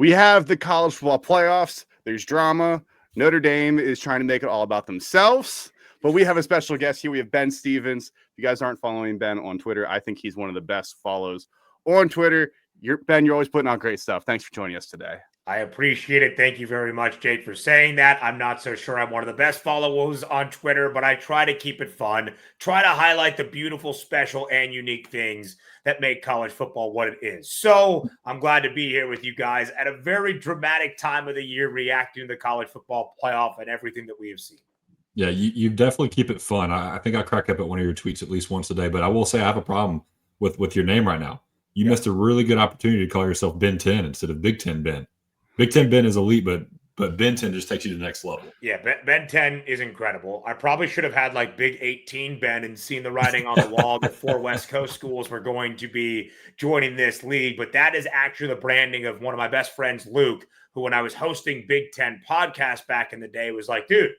We have the college football playoffs. There's drama. Notre Dame is trying to make it all about themselves. But we have a special guest here. We have Ben Stevens. If you guys aren't following Ben on Twitter, I think he's one of the best follows on Twitter. Ben, you're always putting out great stuff. Thanks for joining us today. I appreciate it. Thank you very much, Jake, for saying that. I'm not so sure I'm one of the best followers on Twitter, but I try to keep it fun, try to highlight the beautiful, special, and unique things that make college football what it is. So I'm glad to be here with you guys at a very dramatic time of the year, reacting to the college football playoff and everything that we have seen. Yeah, you definitely keep it fun. I think I crack up at one of your tweets at least once a day, but I will say I have a problem with your name right now. You missed a really good opportunity to call yourself Ben 10 instead of Big 10 Ben. Big 10 Ben is elite, but Ben 10 just takes you to the next level. Yeah, Ben 10 is incredible. I probably should have had like Big 18 Ben and seen the writing on the wall that 4 West Coast schools were going to be joining this league. But that is actually the branding of one of my best friends, Luke, who when I was hosting Big 10 podcast back in the day was like, dude,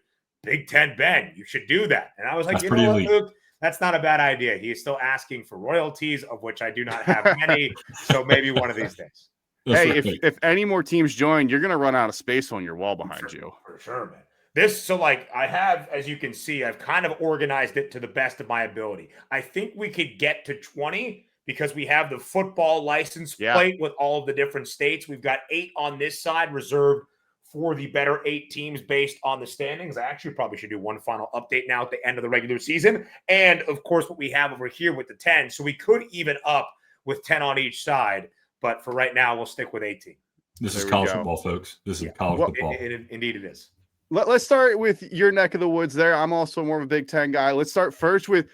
Big 10 Ben, you should do that. And I was like, you know what, Luke? That's not a bad idea. He is still asking for royalties, of which I do not have many. So maybe one of these days. Hey, if any more teams join, you're going to run out of space on your wall behind you. For sure, man. So I have, as you can see, I've kind of organized it to the best of my ability. I think we could get to 20 because we have the football license plate with all of the different states. We've got 8 on this side reserved for the better 8 teams based on the standings. I actually probably should do one final update now at the end of the regular season. And, of course, what we have over here with the 10. So we could even up with 10 on each side. But for right now, we'll stick with 18. This is college football, folks. This is college football. Indeed it is. Let's start with your neck of the woods there. I'm also more of a Big Ten guy. Let's start first with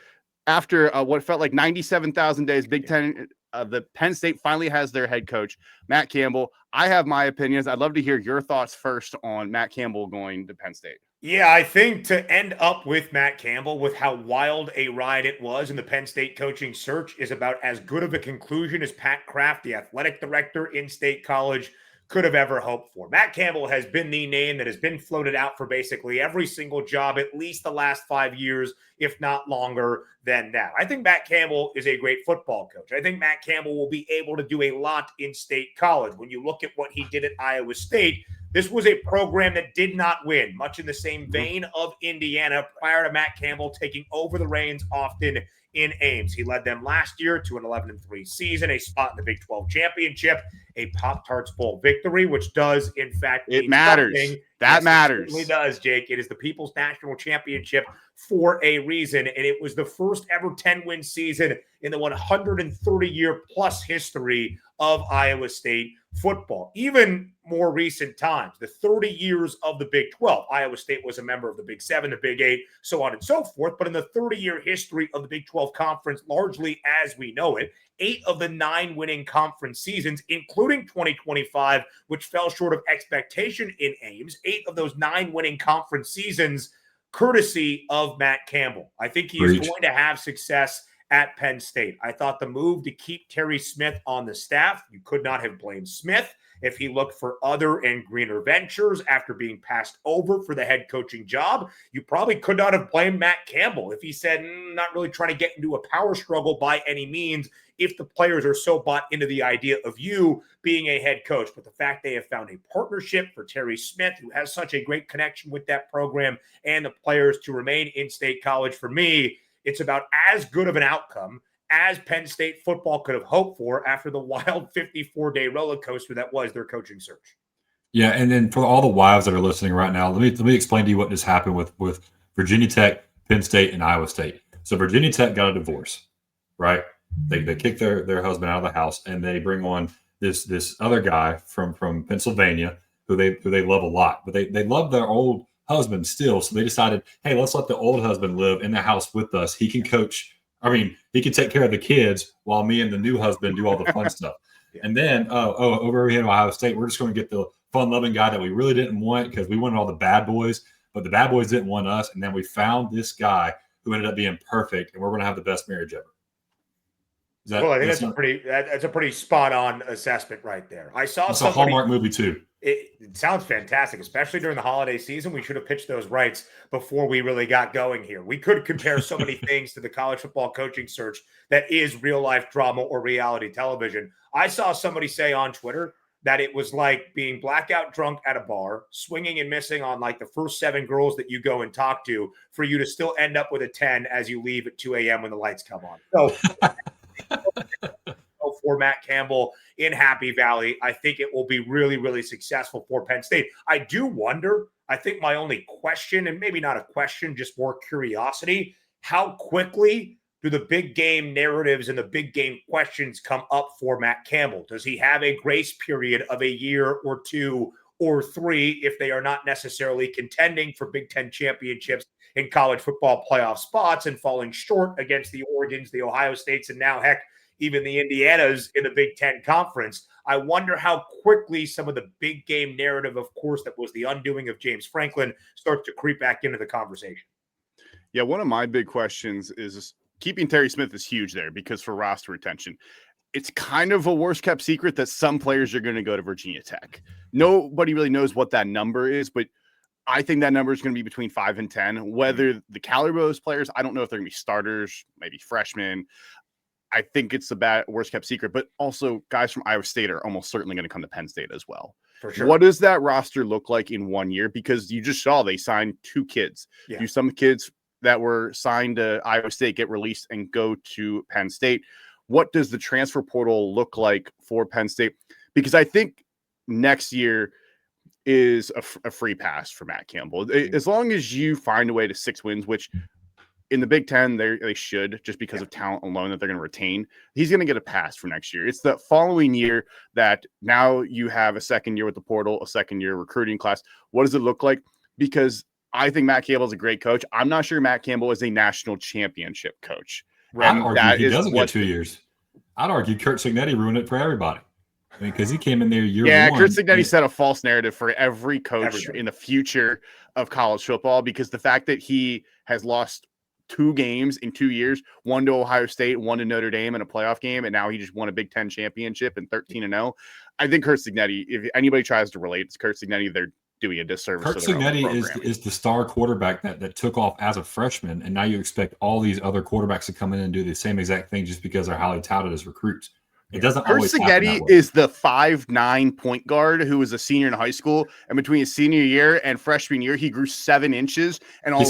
after what felt like 97,000 days, Big Ten, the Penn State finally has their head coach, Matt Campbell. I have my opinions. I'd love to hear your thoughts first on Matt Campbell going to Penn State. Yeah, I think to end up with Matt Campbell, with how wild a ride it was in the Penn State coaching search, is about as good of a conclusion as Pat Kraft, the athletic director in State College, could have ever hoped for. Matt Campbell has been the name that has been floated out for basically every single job, at least the last 5 years, if not longer than that. I think Matt Campbell is a great football coach. I think Matt Campbell will be able to do a lot in State College. When you look at what he did at Iowa State, this was a program that did not win, much in the same vein of Indiana prior to Matt Campbell taking over the reins often in Ames. He led them last year to an 11-3 season, a spot in the Big 12 championship, a Pop-Tarts Bowl victory, which does, in fact, it matters. That matters. It certainly does, Jake. It is the People's National Championship for a reason, and it was the first ever 10-win season in the 130-year-plus history of Iowa State football. Even more recent times, the 30 years of the Big 12. Iowa State was a member of the Big 7, the Big 8, so on and so forth. But in the 30-year history of the Big 12 Conference, largely as we know it, 8 of the 9 winning conference seasons, including 2025, which fell short of expectation in Ames, 8 of those 9 winning conference seasons, courtesy of Matt Campbell. I think he is going to have success at Penn State. I thought the move to keep Terry Smith on the staff, you could not have blamed Smith if he looked for other and greener ventures after being passed over for the head coaching job. You probably could not have blamed Matt Campbell if he said, not really trying to get into a power struggle by any means, if the players are so bought into the idea of you being a head coach. But the fact they have found a partnership for Terry Smith, who has such a great connection with that program and the players to remain in State College, for me, it's about as good of an outcome as Penn State football could have hoped for after the wild 54-day roller coaster that was their coaching search. Yeah, and then for all the wives that are listening right now, let me explain to you what just happened with Virginia Tech, Penn State, and Iowa State. So Virginia Tech got a divorce, right? They kick their husband out of the house, and they bring on this other guy from Pennsylvania who they love a lot, but they love their old husband still. So they decided, hey, let's let the old husband live in the house with us. He can coach. I mean, he can take care of the kids while me and the new husband do all the fun stuff. Yeah. And then, over here in Ohio State, we're just going to get the fun-loving guy that we really didn't want because we wanted all the bad boys, but the bad boys didn't want us. And then we found this guy who ended up being perfect, and we're going to have the best marriage ever. Well, I think that's a pretty spot-on assessment right there. It's a Hallmark movie too. It sounds fantastic, especially during the holiday season. We should have pitched those rights before we really got going here. We could compare so many things to the college football coaching search that is real-life drama or reality television. I saw somebody say on Twitter that it was like being blackout drunk at a bar, swinging and missing on like the first 7 girls that you go and talk to for you to still end up with a 10 as you leave at 2 a.m. when the lights come on. So for Matt Campbell in Happy Valley, I think it will be really, really successful for Penn State. I do wonder, I think my only question, and maybe not a question, just more curiosity, how quickly do the big game narratives and the big game questions come up for Matt Campbell? Does he have a grace period of a year or 2 or 3 if they are not necessarily contending for Big Ten championships in college football playoff spots and falling short against the Oregons, the Ohio States, and now, heck, even the Indianas in the Big Ten Conference? I wonder how quickly some of the big game narrative, of course, that was the undoing of James Franklin, starts to creep back into the conversation. Yeah, one of my big questions is keeping Terry Smith is huge there because for roster retention, it's kind of a worst kept secret that some players are going to go to Virginia Tech. Nobody really knows what that number is, but I think that number is going to be between 5 and 10. Whether the caliber of those players, I don't know if they're going to be starters, maybe freshmen. I think it's the worst kept secret, but also guys from Iowa State are almost certainly going to come to Penn State as well. For sure. What does that roster look like in 1 year? Because you just saw they signed 2 kids. Yeah. Do some kids that were signed to Iowa State get released and go to Penn State? What does the transfer portal look like for Penn State? Because I think next year is a free pass for Matt Campbell. As long as you find a way to 6 wins, which in the Big Ten, they should, just because of talent alone that they're going to retain, he's going to get a pass for next year. It's the following year that now you have a second year with the portal, a second year recruiting class. What does it look like? Because I think Matt Campbell is a great coach. I'm not sure Matt Campbell is a national championship coach. I'd argue he doesn't get 2 years. I'd argue Kurt Cignetti ruined it for everybody. I mean, because he came in there year one. Yeah, Kurt Cignetti set a false narrative for every coach in the future of college football, because the fact that he has lost 2 games in 2 years, 1 to Ohio State, 1 to Notre Dame in a playoff game, and now he just won a Big Ten championship and 13-0. I think Kurt Cignetti, if anybody tries to relate to Kurt Cignetti, they're doing a disservice. Kurt Cignetti is the star quarterback that took off as a freshman, and now you expect all these other quarterbacks to come in and do the same exact thing just because they're highly touted as recruits. It doesn't Kurt always happen Cignetti that way. is the 5'9" point guard who was a senior in high school, and between his senior year and freshman year, he grew 7 inches, and all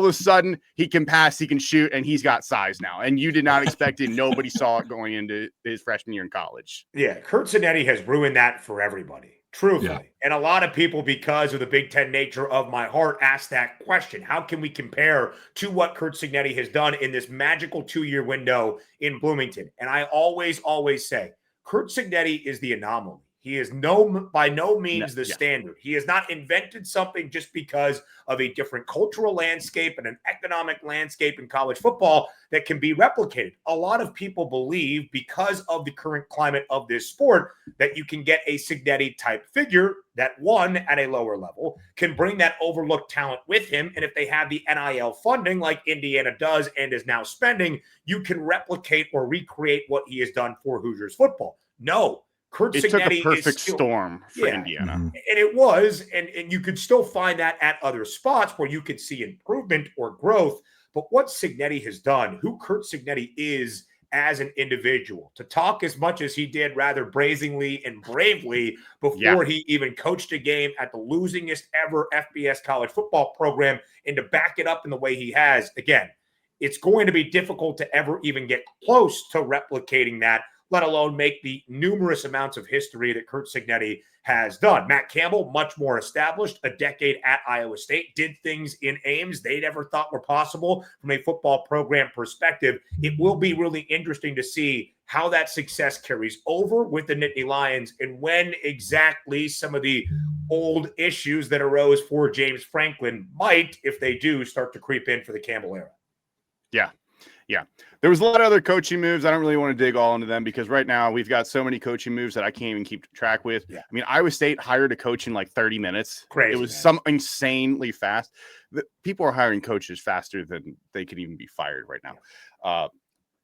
of a sudden, he can pass, he can shoot, and he's got size now. And you did not expect it. Nobody saw it going into his freshman year in college. Yeah, Kurt Cignetti has ruined that for everybody, truthfully. Yeah. And a lot of people, because of the Big Ten nature of my heart, ask that question. How can we compare to what Kurt Cignetti has done in this magical 2-year window in Bloomington? And I always say, Kurt Cignetti is the anomaly. He is by no means the standard. He has not invented something just because of a different cultural landscape and an economic landscape in college football that can be replicated. A lot of people believe, because of the current climate of this sport, that you can get a Cignetti type figure that, one, at a lower level, can bring that overlooked talent with him. And if they have the NIL funding like Indiana does and is now spending, you can replicate or recreate what he has done for Hoosiers football. No. Kurt It Cignetti took a perfect storm for Indiana. Mm-hmm. And it was, and you could still find that at other spots where you could see improvement or growth. But what Cignetti has done, who Kurt Cignetti is as an individual, to talk as much as he did rather brazenly and bravely before he even coached a game at the losingest ever FBS college football program, and to back it up in the way he has, again, it's going to be difficult to ever even get close to replicating that, let alone make the numerous amounts of history that Kurt Cignetti has done. Matt Campbell, much more established, a decade at Iowa State, did things in Ames they never thought were possible from a football program perspective. It will be really interesting to see how that success carries over with the Nittany Lions and when exactly some of the old issues that arose for James Franklin might, if they do, start to creep in for the Campbell era. Yeah. There was a lot of other coaching moves. I don't really want to dig all into them because right now we've got so many coaching moves that I can't even keep track with. Yeah. I mean, Iowa State hired a coach in like 30 minutes. Crazy. It was some insanely fast. People are hiring coaches faster than they could even be fired right now.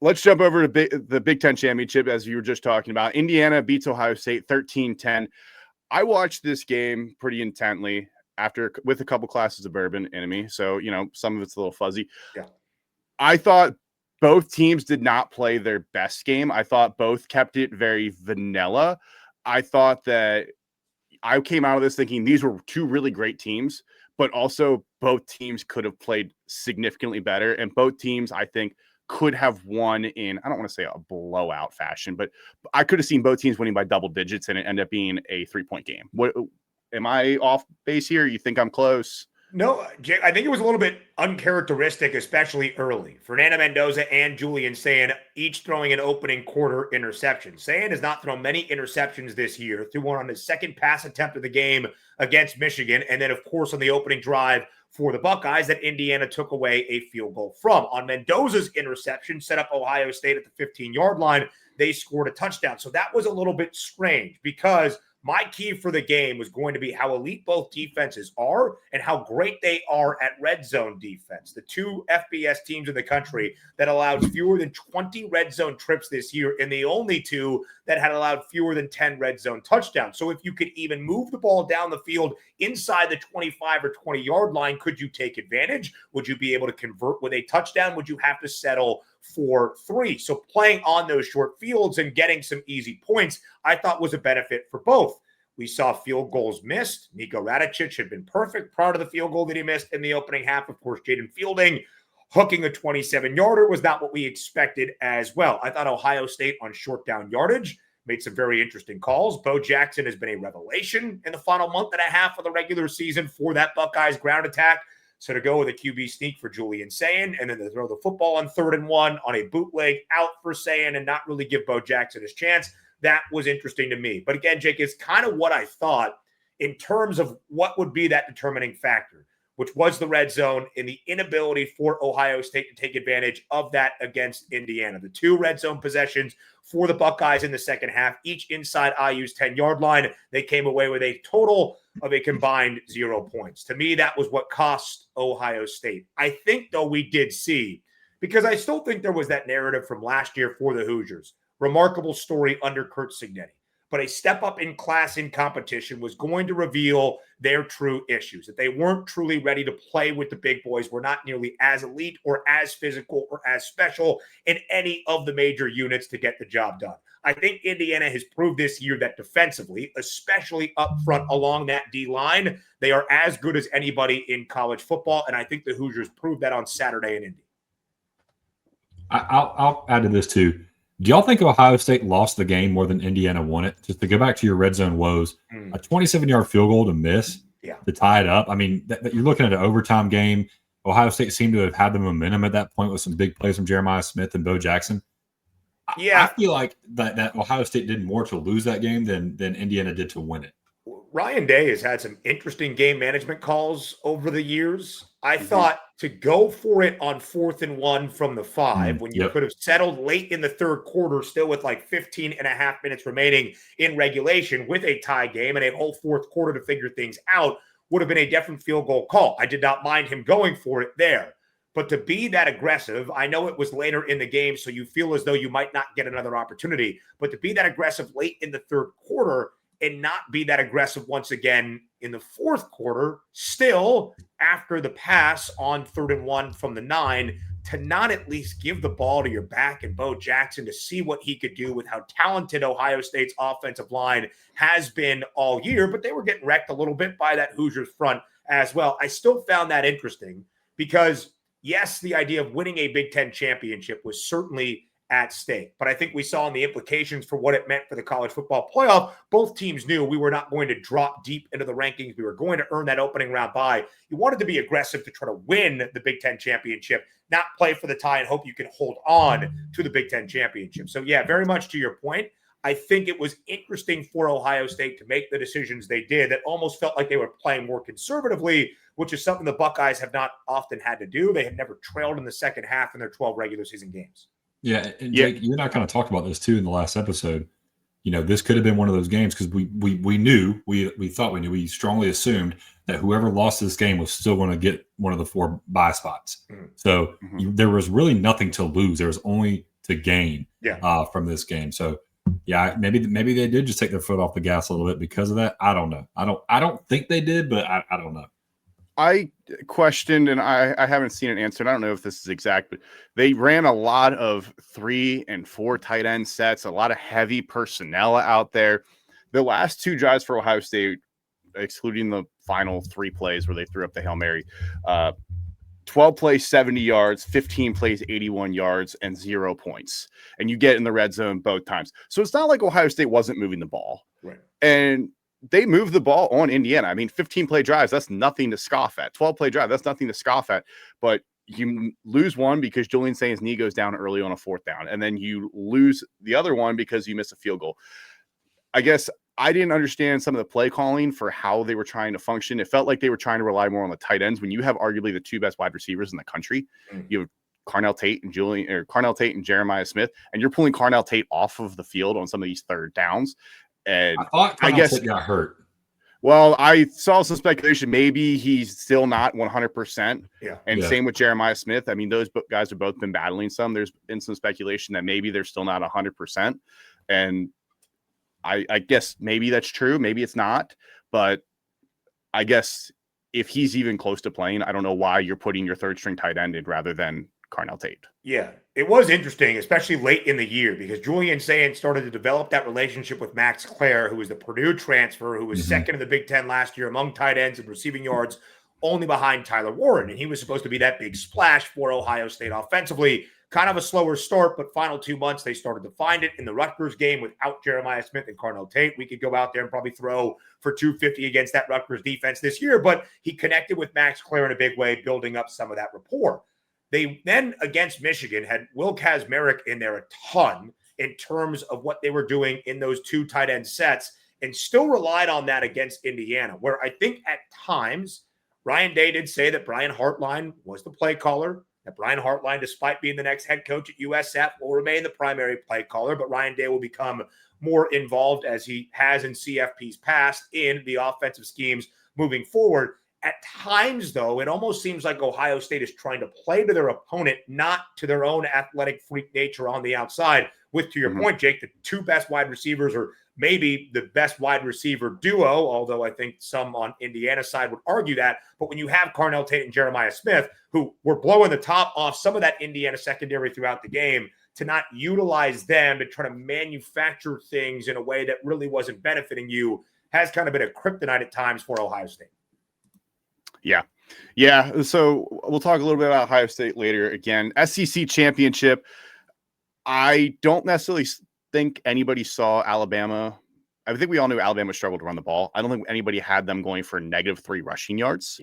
Let's jump over to the Big Ten championship, as you were just talking about. Indiana beats Ohio State 13-10. I watched this game pretty intently with a couple glasses of bourbon in me. So, some of it's a little fuzzy. Yeah. I thought both teams did not play their best game. I thought both kept it very vanilla. I thought that I came out of this thinking these were two really great teams, but also both teams could have played significantly better. And both teams, I think, could have won in, I don't want to say a blowout fashion, but I could have seen both teams winning by double digits and it ended up being a 3-point game. What, am I off base here? You think I'm close? No, Jake, I think it was a little bit uncharacteristic, especially early. Fernando Mendoza and Julian Sayin each throwing an opening quarter interception. Sayin has not thrown many interceptions this year. Threw one on his second pass attempt of the game against Michigan. And then, of course, on the opening drive for the Buckeyes that Indiana took away a field goal from. On Mendoza's interception, set up Ohio State at the 15-yard line. They scored a touchdown. So that was a little bit strange because my key for the game was going to be how elite both defenses are and how great they are at red zone defense. The two FBS teams in the country that allowed fewer than 20 red zone trips this year and the only two that had allowed fewer than 10 red zone touchdowns. So if you could even move the ball down the field inside the 25 or 20-yard line, could you take advantage? Would you be able to convert with a touchdown? Would you have to settle for 3? So playing on those short fields and getting some easy points, I thought was a benefit for both. We saw field goals missed. Nico Radicic had been perfect prior to the field goal that he missed in the opening half. Of course, Jaden Fielding hooking a 27-yarder was not what we expected as well. I thought Ohio State on short down yardage made some very interesting calls. Bo Jackson has been a revelation in the final month and a half of the regular season for that Buckeyes ground attack. So to go with a QB sneak for Julian Sayin and then to throw the football on 3rd and 1 on a bootleg out for Sayin and not really give Bo Jackson his chance, that was interesting to me. But again, Jake, it's kind of what I thought in terms of what would be that determining factor, which was the red zone and the inability for Ohio State to take advantage of that against Indiana. The 2 red zone possessions for the Buckeyes in the second half, each inside IU's 10-yard line. They came away with a total of a combined 0 points. To me, that was what cost Ohio State. I think, though, we did see, because I still think there was that narrative from last year for the Hoosiers. Remarkable story under Curt Cignetti. But a step up in class in competition was going to reveal their true issues, that they weren't truly ready to play with the big boys, were not nearly as elite or as physical or as special in any of the major units to get the job done. I think Indiana has proved this year that defensively, especially up front along that D-line, they are as good as anybody in college football, and I think the Hoosiers proved that on Saturday in Indy. I'll add to this too. Do y'all think Ohio State lost the game more than Indiana won it? Just to go back to your red zone woes, a 27-yard field goal to miss, to tie it up. I mean, you're looking at an overtime game. Ohio State seemed to have had the momentum at that point with some big plays from Jeremiah Smith and Bo Jackson. I feel like that Ohio State did more to lose that game than Indiana did to win it. Ryan Day has had some interesting game management calls over the years. I thought to go for it on 4th and 1 from the 5 when you could have settled late in the third quarter, still with like 15 and a half minutes remaining in regulation with a tie game and a whole fourth quarter to figure things out would have been a different field goal call. I did not mind him going for it there. But to be that aggressive, I know it was later in the game, so you feel as though you might not get another opportunity. But to be that aggressive late in the third quarter and not be that aggressive once again in the fourth quarter, still after the pass on 3rd and 1 from the 9, to not at least give the ball to your back and Bo Jackson to see what he could do with how talented Ohio State's offensive line has been all year, but they were getting wrecked a little bit by that Hoosiers front as well. I still found that interesting because, yes, the idea of winning a Big Ten championship was certainly at stake. But I think we saw in the implications for what it meant for the college football playoff, both teams knew we were not going to drop deep into the rankings. We were going to earn that opening round bye. You wanted to be aggressive to try to win the Big Ten championship, not play for the tie and hope you can hold on to the Big Ten championship. So yeah, very much to your point. I think it was interesting for Ohio State to make the decisions they did that almost felt like they were playing more conservatively, which is something the Buckeyes have not often had to do. They have never trailed in the second half in their 12 regular season games. Yeah, and Jake, you and I kind of talked about this too in the last episode. You know, this could have been one of those games because we thought we knew, we strongly assumed that whoever lost this game was still going to get one of the 4 bye spots. So there was really nothing to lose. There was only to gain from this game. So yeah, maybe they did just take their foot off the gas a little bit because of that. I don't know. I don't think they did, but I don't know. I questioned, and I haven't seen an answer, and I don't know if this is exact, but they ran a lot of 3 and 4 tight end sets, a lot of heavy personnel out there. The last 2 drives for Ohio State, excluding the final 3 plays where they threw up the Hail Mary, 12 plays, 70 yards, 15 plays, 81 yards, and 0 points. And you get in the red zone both times. So it's not like Ohio State wasn't moving the ball. Right. And they moved the ball on Indiana. I mean, 15 play drives, that's nothing to scoff at. 12 play drive, that's nothing to scoff at. But you lose one because Julian Saint's knee goes down early on a 4th down. And then you lose the other one because you miss a field goal. I guess I didn't understand some of the play calling for how they were trying to function. It felt like they were trying to rely more on the tight ends when you have arguably the 2 best wide receivers in the country. You have Carnell Tate and Jeremiah Smith, and you're pulling Carnell Tate off of the field on some of these 3rd downs. And I thought Carnell Tate got hurt. Well, I saw some speculation. Maybe he's still not 100%. Yeah. And same with Jeremiah Smith. I mean, those guys have both been battling some. There's been some speculation that maybe they're still not 100%. And I guess maybe that's true. Maybe it's not. But I guess if he's even close to playing, I don't know why you're putting your 3rd string tight end in rather than Carnell Tate. Yeah, it was interesting, especially late in the year, because Julian Saint started to develop that relationship with Max Clare, who was the Purdue transfer, who was second in the Big Ten last year among tight ends and receiving yards, only behind Tyler Warren. And he was supposed to be that big splash for Ohio State offensively. Kind of a slower start, but final 2 months, they started to find it. In the Rutgers game without Jeremiah Smith and Carnell Tate, we could go out there and probably throw for 250 against that Rutgers defense this year, but he connected with Max Clare in a big way, building up some of that rapport. They then, against Michigan, had Will Kazmarek in there a ton in terms of what they were doing in those 2 tight end sets, and still relied on that against Indiana, where I think at times Ryan Day did say that Brian Hartline was the play caller, that Brian Hartline, despite being the next head coach at USF, will remain the primary play caller, but Ryan Day will become more involved, as he has in CFP's past, in the offensive schemes moving forward. At times, though, it almost seems like Ohio State is trying to play to their opponent, not to their own athletic freak nature on the outside. With, to your point, Jake, the 2 best wide receivers, or maybe the best wide receiver duo, although I think some on Indiana's side would argue that. But when you have Carnell Tate and Jeremiah Smith, who were blowing the top off some of that Indiana secondary throughout the game, to not utilize them to try to manufacture things in a way that really wasn't benefiting you has kind of been a kryptonite at times for Ohio State. Yeah. So we'll talk a little bit about Ohio State later. Again, SEC championship. I don't necessarily think anybody saw Alabama. I think we all knew Alabama struggled to run the ball. I don't think anybody had them going for -3 rushing yards.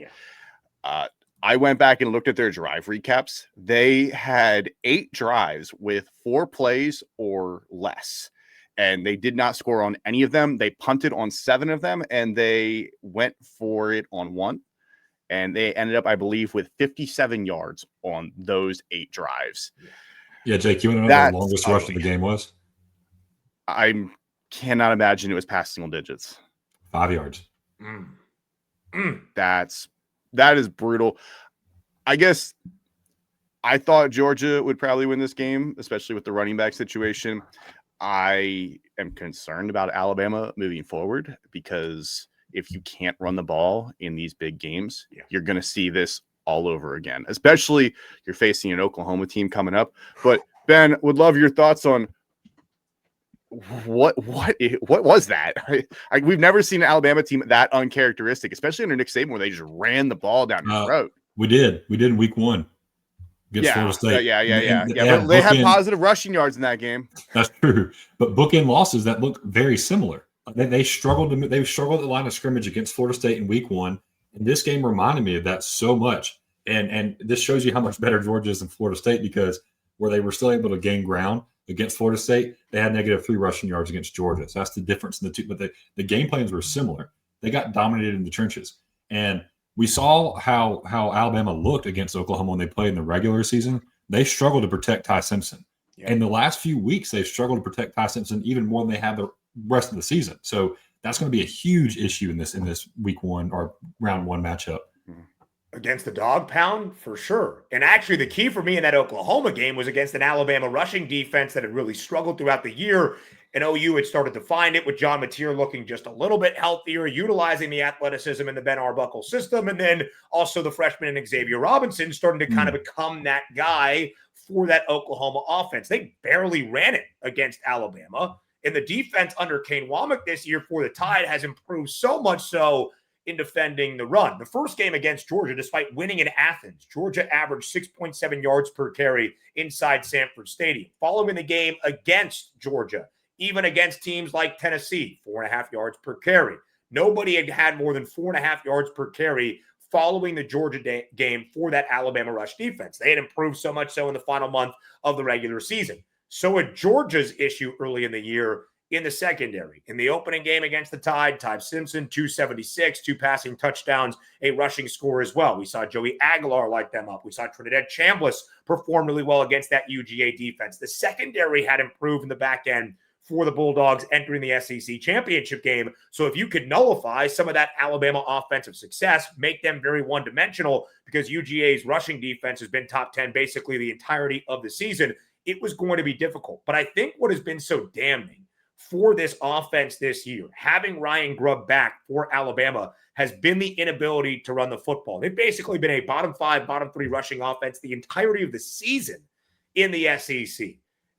I went back and looked at their drive recaps. They had 8 drives with 4 plays or less, and they did not score on any of them. They punted on 7 of them, and they went for it on 1. And they ended up, I believe, with 57 yards on those 8 drives. Yeah, Jake, you want to know what the longest rush of the game was? I cannot imagine it was past single digits. 5 yards. That is brutal. I guess I thought Georgia would probably win this game, especially with the running back situation. I am concerned about Alabama moving forward, because if you can't run the ball in these big games, you're going to see this all over again, especially you're facing an Oklahoma team coming up. But Ben, would love your thoughts on what was that? We've never seen an Alabama team that uncharacteristic, especially under Nick Saban, where they just ran the ball down your throat. We did in week 1 against Florida State. But they had positive rushing yards in that game. That's true. But bookend losses that look very similar. They struggled at the line of scrimmage against Florida State in week 1. And this game reminded me of that so much. And this shows you how much better Georgia is than Florida State, because where they were still able to gain ground against Florida State, they had -3 rushing yards against Georgia. So that's the difference in the two. But the game plans were similar. They got dominated in the trenches. And we saw how Alabama looked against Oklahoma when they played in the regular season. They struggled to protect Ty Simpson. In the last few weeks, they've struggled to protect Ty Simpson even more than they have the rest of the season. So that's going to be a huge issue in this week 1 or round 1 matchup. Against the dog pound, for sure. And actually, the key for me in that Oklahoma game was against an Alabama rushing defense that had really struggled throughout the year. And OU had started to find it with John Mateer looking just a little bit healthier, utilizing the athleticism in the Ben Arbuckle system. And then also the freshman and Xavier Robinson starting to kind of become that guy for that Oklahoma offense. They barely ran it against Alabama. And the defense under Kane Womack this year for the Tide has improved so much so in defending the run. The first game against Georgia, despite winning in Athens, Georgia averaged 6.7 yards per carry inside Sanford Stadium. Following the game against Georgia, even against teams like Tennessee, 4.5 yards per carry. Nobody had had more than 4.5 yards per carry following the Georgia game for that Alabama rush defense. They had improved so much so in the final month of the regular season. So at Georgia's issue early in the year in the secondary, in the opening game against the Tide, Ty Simpson, 276, 2 passing touchdowns, a rushing score as well. We saw Joey Aguilar light them up. We saw Trinidad Chambliss perform really well against that UGA defense. The secondary had improved in the back end for the Bulldogs entering the SEC championship game. So if you could nullify some of that Alabama offensive success, make them very one-dimensional, because UGA's rushing defense has been top 10 basically the entirety of the season, it was going to be difficult. But I think what has been so damning for this offense this year, having Ryan Grubb back for Alabama, has been the inability to run the football. They've basically been a bottom 5, bottom 3 rushing offense the entirety of the season in the SEC.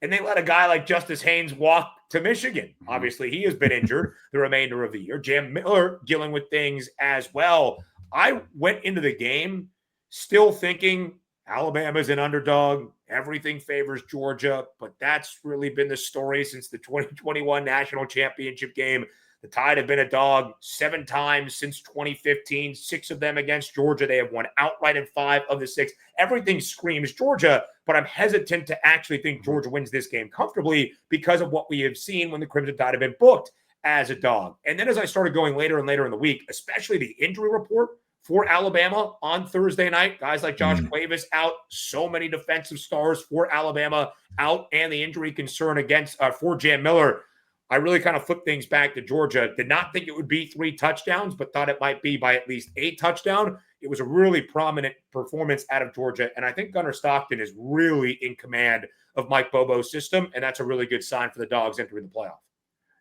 And they let a guy like Justice Haynes walk to Michigan. Obviously, he has been injured the remainder of the year. Jam Miller dealing with things as well. I went into the game still thinking Alabama's an underdog. Everything favors Georgia, but that's really been the story since the 2021 national championship game. The Tide have been a dog 7 times since 2015, 6 of them against Georgia. They have won outright in 5 of the 6. Everything screams Georgia, but I'm hesitant to actually think Georgia wins this game comfortably because of what we have seen when the Crimson Tide have been booked as a dog. And then as I started going later and later in the week, especially the injury report for Alabama on Thursday night, guys like Josh Cuevas out, so many defensive stars for Alabama out, and the injury concern against for Jam Miller, I really kind of flipped things back to Georgia. Did not think it would be 3 touchdowns, but thought it might be by at least a touchdown. It was a really prominent performance out of Georgia, and I think Gunnar Stockton is really in command of Mike Bobo's system, and that's a really good sign for the Dogs entering the playoff.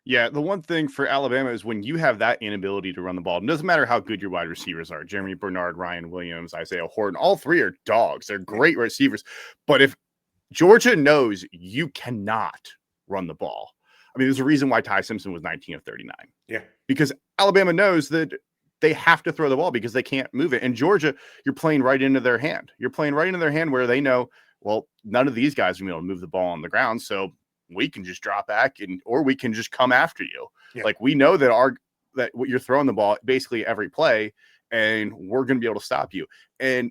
Yeah, the one thing for Alabama is when you have that inability to run the ball, it doesn't matter how good your wide receivers are. Jeremy Bernard, Ryan Williams, Isaiah Horton, all 3 are dogs. They're great receivers. But if Georgia knows you cannot run the ball, I mean, there's a reason why Ty Simpson was 19 of 39. Yeah. Because Alabama knows that they have to throw the ball because they can't move it. And Georgia, you're playing right into their hand. You're playing right into their hand where they know, well, none of these guys are going to be able to move the ball on the ground. So we can just drop back or we can just come after you. Yeah. Like, we know that what you're throwing the ball basically every play, and we're going to be able to stop you. And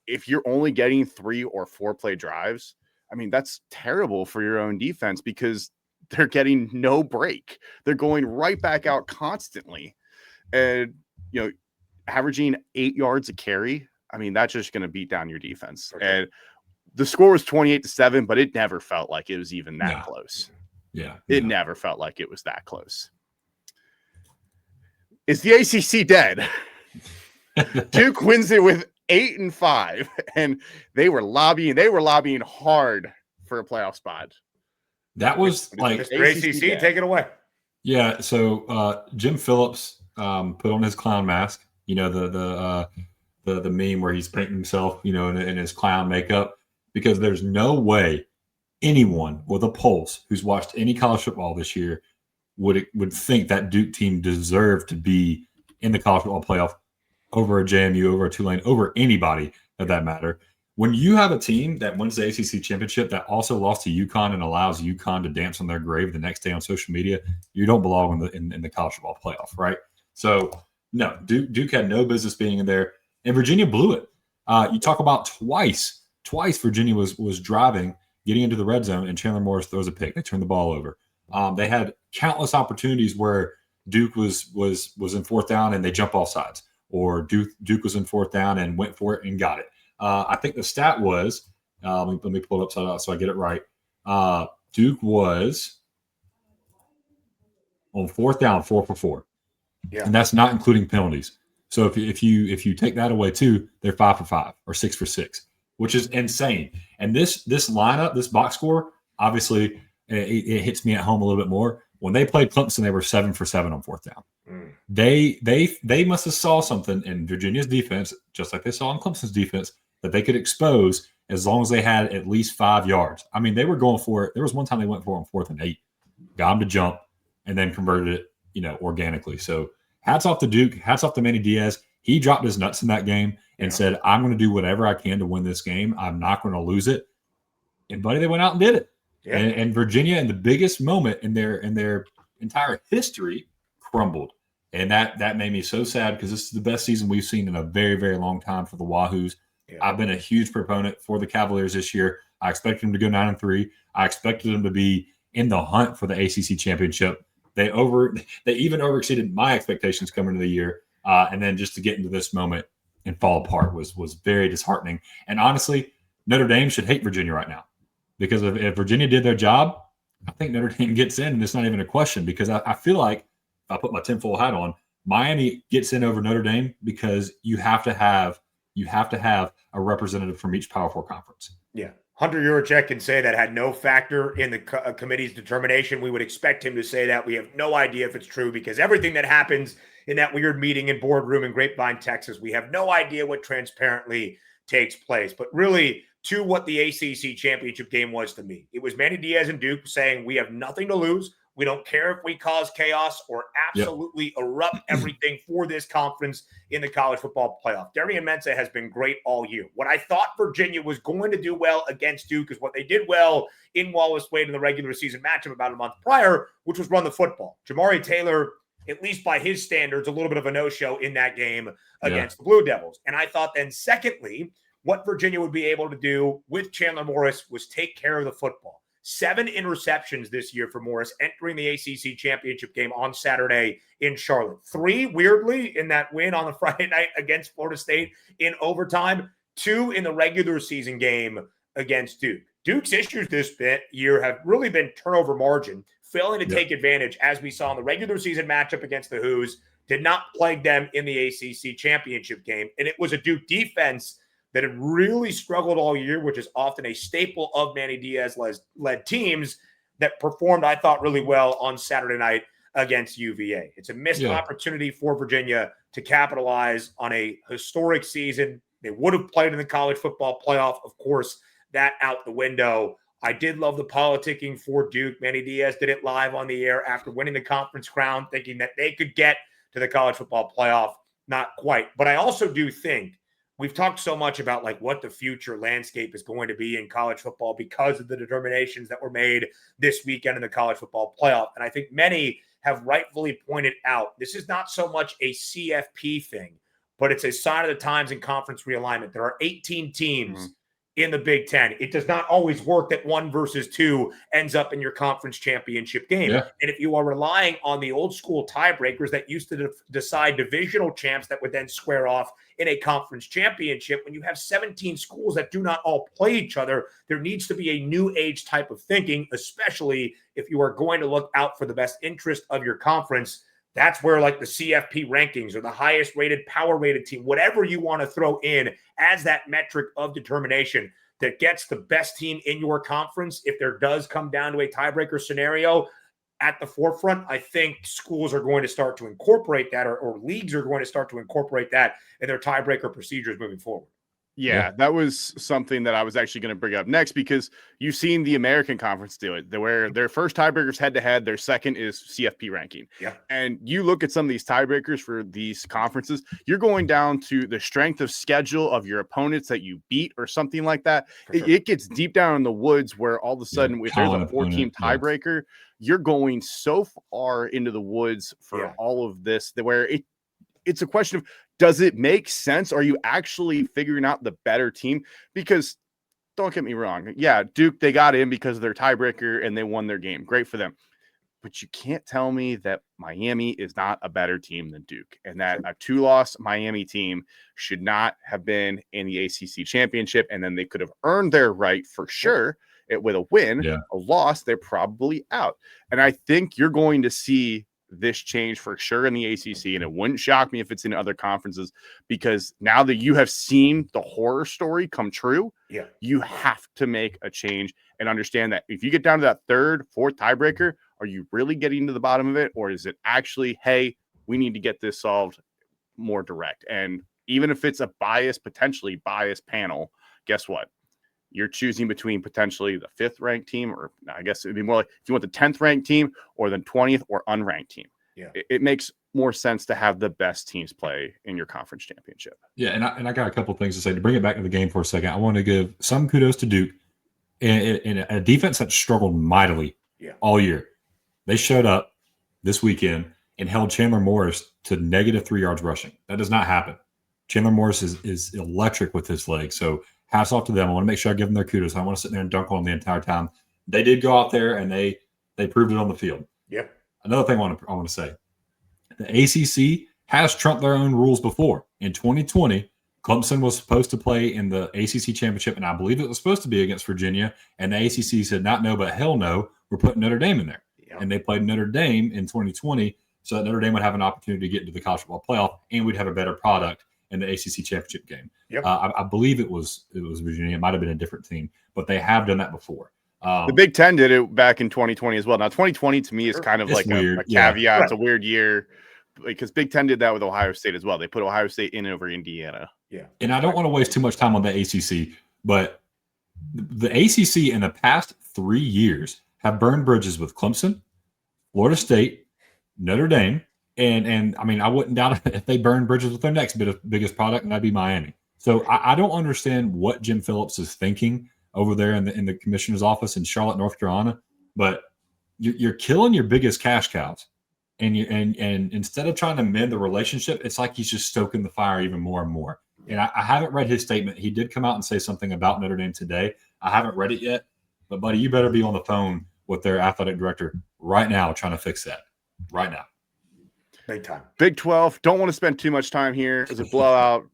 if you're only getting 3 or 4 play drives, I mean, that's terrible for your own defense because they're getting no break. They're going right back out constantly. And, averaging 8 yards a carry, I mean, that's just going to beat down your defense. Okay. And the score was 28-7, but it never felt like it was even that close. Yeah. It never felt like it was that close. Is the ACC dead? Duke wins it with 8-5, and they were lobbying hard for a playoff spot. That was like Mr. ACC, take it away. Yeah. So Jim Phillips put on his clown mask. The meme where he's painting himself, in his clown makeup, because there's no way anyone with a pulse who's watched any college football this year would think that Duke team deserved to be in the college football playoff over a JMU, over a Tulane, over anybody for that matter. When you have a team that wins the ACC championship that also lost to UConn and allows UConn to dance on their grave the next day on social media, you don't belong in the college football playoff, right? So, no, Duke had no business being in there, and Virginia blew it. You talk about twice Virginia was driving, getting into the red zone, and Chandler Morris throws a pick. They turned the ball over. They had countless opportunities where Duke was in 4th down and they jump off sides, or Duke was in 4th down and went for it and got it. I think the stat was, let me pull it up so I get it right. Duke was on 4th down 4 for 4. Yeah. And that's not including penalties. So if you take that away too, they're 5 for 5 or 6 for 6, which is insane. And this lineup, this box score, obviously it hits me at home a little bit more. When they played Clemson, they were 7 for 7 on fourth down. Mm. They must have saw something in Virginia's defense, just like they saw in Clemson's defense, that they could expose as long as they had at least 5 yards. I mean, they were going for it. There was one time they went for it on 4th and 8, got them to jump, and then converted it, organically. So hats off to Duke. Hats off to Manny Diaz. He dropped his nuts in that game and said, I'm going to do whatever I can to win this game. I'm not going to lose it. And, buddy, they went out and did it. Yeah. And Virginia, in the biggest moment in their entire history, crumbled. And that made me so sad because this is the best season we've seen in a very, very long time for the Wahoos. Yeah. I've been a huge proponent for the Cavaliers this year. I expected them to go 9-3. I expected them to be in the hunt for the ACC championship. They even overexceeded my expectations coming into the year. And then just to get into this moment and fall apart was very disheartening. And honestly, Notre Dame should hate Virginia right now. Because if Virginia did their job, I think Notre Dame gets in, and it's not even a question. Because I feel like, if I put my tinfoil hat on, Miami gets in over Notre Dame because you have to have a representative from each Power 4 conference. Yeah. Hunter Yurachek can say that had no factor in the committee's determination. We would expect him to say that. We have no idea if it's true because everything that happens in that weird meeting and boardroom in Grapevine, Texas, we have no idea what transparently takes place. But really, to what the ACC championship game was to me, it was Manny Diaz and Duke saying we have nothing to lose. We don't care if we cause chaos or absolutely erupt everything for this conference in the college football playoff. Darian Mensah has been great all year. What I thought Virginia was going to do well against Duke is what they did well in Wallace Wade in the regular season matchup about a month prior, which was run the football. Jamari Taylor, at least by his standards, a little bit of a no-show in that game against the Blue Devils. And I thought then, secondly, what Virginia would be able to do with Chandler Morris was take care of the football. 7 interceptions this year for Morris entering the ACC championship game on Saturday in Charlotte. 3, weirdly, in that win on the Friday night against Florida State in overtime. 2 in the regular season game against Duke. Duke's issues this year have really been turnover margin, failing to take advantage, as we saw in the regular season matchup against the Hoos, did not plague them in the ACC championship game. And it was a Duke defense that had really struggled all year, which is often a staple of Manny Diaz-led teams, that performed, I thought, really well on Saturday night against UVA. It's a missed opportunity for Virginia to capitalize on a historic season. They would have played in the college football playoff. Of course, that out the window. I did love the politicking for Duke. Manny Diaz did it live on the air after winning the conference crown, thinking that they could get to the college football playoff. Not quite. But I also do think we've talked so much about like what the future landscape is going to be in college football because of the determinations that were made this weekend in the college football playoff. And I think many have rightfully pointed out this is not so much a CFP thing, but it's a sign of the times in conference realignment. There are 18 teams in the Big Ten. It does not always work that 1 versus 2 ends up in your conference championship game. Yeah. And if you are relying on the old school tiebreakers that used to decide divisional champs that would then square off in a conference championship, when you have 17 schools that do not all play each other, there needs to be a new age type of thinking, especially if you are going to look out for the best interest of your conference. That's where like the CFP rankings or the highest rated power rated team, whatever you want to throw in as that metric of determination that gets the best team in your conference, if there does come down to a tiebreaker scenario at the forefront, I think schools are going to start to incorporate that or leagues are going to start to incorporate that in their tiebreaker procedures moving forward. Yeah, that was something that I was actually going to bring up next because you've seen the American Conference do it, where their first tiebreakers head-to-head, their second is CFP ranking. Yeah. And you look at some of these tiebreakers for these conferences, you're going down to the strength of schedule of your opponents that you beat or something like that. Sure. It gets deep down in the woods where all of a sudden, if there's a 4-team tiebreaker, you're going so far into the woods for all of this where it's a question of, does it make sense? Are you actually figuring out the better team? Because don't get me wrong. Yeah, Duke, they got in because of their tiebreaker and they won their game. Great for them. But you can't tell me that Miami is not a better team than Duke and that a 2-loss Miami team should not have been in the ACC championship. And then they could have earned their right for sure. With a win, a loss, they're probably out. And I think you're going to see this change for sure in the ACC, and it wouldn't shock me if it's in other conferences, because now that you have seen the horror story come true, you have to make a change and understand that if you get down to that 3rd, 4th tiebreaker, Are you really getting to the bottom of it? Or is it actually, hey, we need to get this solved more direct? And even if it's a potentially biased panel, guess what? You're choosing between potentially the 5th ranked team, or I guess it'd be more like if you want the 10th ranked team or the 20th or unranked team. Yeah. It makes more sense to have the best teams play in your conference championship. Yeah, and I got a couple of things to say. To bring it back to the game for a second, I want to give some kudos to Duke in a defense that struggled mightily all year. They showed up this weekend and held Chandler Morris to -3 yards rushing. That does not happen. Chandler Morris is electric with his legs. So hats off to them. I want to make sure I give them their kudos. I want to sit there and dunk on them the entire time. They did go out there and they proved it on the field. Yep. Another thing I want to say, the ACC has trumped their own rules before. In 2020, Clemson was supposed to play in the ACC championship, and I believe it was supposed to be against Virginia. And the ACC said, not no, but hell no, we're putting Notre Dame in there. Yep. And they played Notre Dame in 2020, so that Notre Dame would have an opportunity to get into the college football playoff, and we'd have a better product in the ACC championship game. Yep. I believe it was Virginia. It might have been a different team, but they have done that before. The Big Ten did it back in 2020 as well. Now, 2020 to me is kind of like a caveat. Yeah. It's a weird year because Big Ten did that with Ohio State as well. They put Ohio State in over Indiana. Yeah. And I don't want to waste too much time on the ACC, but the ACC in the past 3 years have burned bridges with Clemson, Florida State, Notre Dame, and I mean, I wouldn't doubt it if they burn bridges with their next biggest product, and that'd be Miami. So I don't understand what Jim Phillips is thinking over there in the commissioner's office in Charlotte, North Carolina, but you're killing your biggest cash cows, and instead of trying to mend the relationship, it's like he's just stoking the fire even more and more. And I haven't read his statement. He did come out and say something about Notre Dame today. I haven't read it yet, but buddy, you better be on the phone with their athletic director right now trying to fix that right now. Big time. Big 12. Don't want to spend too much time here. It was a blowout.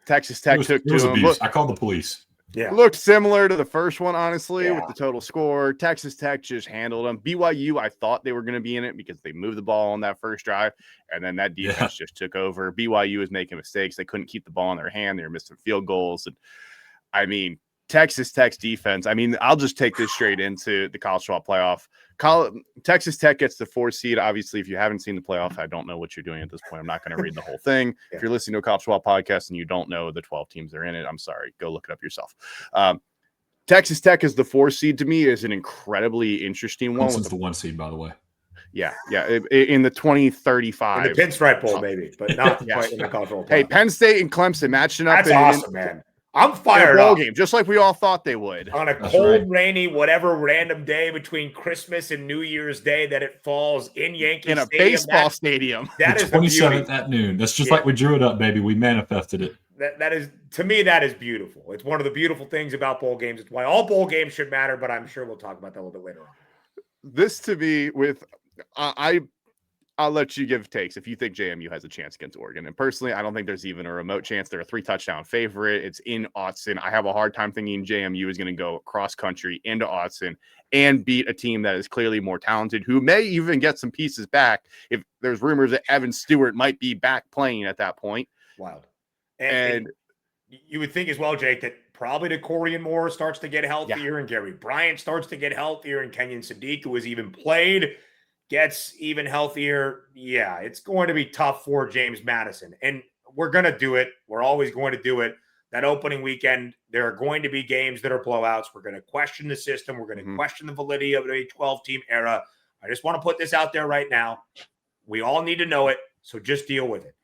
Texas Tech took to them. I called the police. Yeah. Looked similar to the first one, honestly, Yeah. with the total score. Texas Tech just handled them. BYU, I thought they were going to be in it because they moved the ball on that first drive, and then that defense just took over. BYU was making mistakes. They couldn't keep the ball in their hand. They were missing field goals. And I mean, Texas Tech's defense, I mean, I'll just take this straight into the college football playoff. Texas Tech gets the 4 seed. Obviously, if you haven't seen the playoff, I don't know what you're doing at this point. I'm not going to read the whole thing. If you're listening to a college football podcast and you don't know the 12 teams that are in it, I'm sorry. Go look it up yourself. Texas Tech is the 4 seed to me is an incredibly interesting one. Clemson's the 1 seed, by the way. Yeah. In the 2035. In the Pinstripe Bowl, maybe, but not quite in the college football playoff. Hey, Penn State and Clemson matching up. That's awesome, man. I'm fired bowl up. Game, just like we all thought they would. On a cold, rainy, whatever random day between Christmas and New Year's Day that it falls in Yankee in a Stadium, baseball stadium. That the is the 27th at noon. That's just like we drew it up, baby. We manifested it. That is, to me, that is beautiful. It's one of the beautiful things about bowl games. It's why all bowl games should matter, but I'm sure we'll talk about that a little bit later on. This to me with I'll let you give takes if you think JMU has a chance against Oregon. And personally, I don't think there's even a remote chance. They're a 3-touchdown favorite. It's in Autzen. I have a hard time thinking JMU is going to go cross country into Autzen and beat a team that is clearly more talented, who may even get some pieces back if there's rumors that Evan Stewart might be back playing at that point. Wild. And you would think as well, Jake, that probably DeCorian Moore starts to get healthier and Gary Bryant starts to get healthier and Kenyon Sadiq, who has even played, gets even healthier. Yeah, it's going to be tough for James Madison. And we're going to do it. We're always going to do it. That opening weekend, there are going to be games that are blowouts. We're going to question the system. We're going to question the validity of a 12-team era. I just want to put this out there right now. We all need to know it, so just deal with it.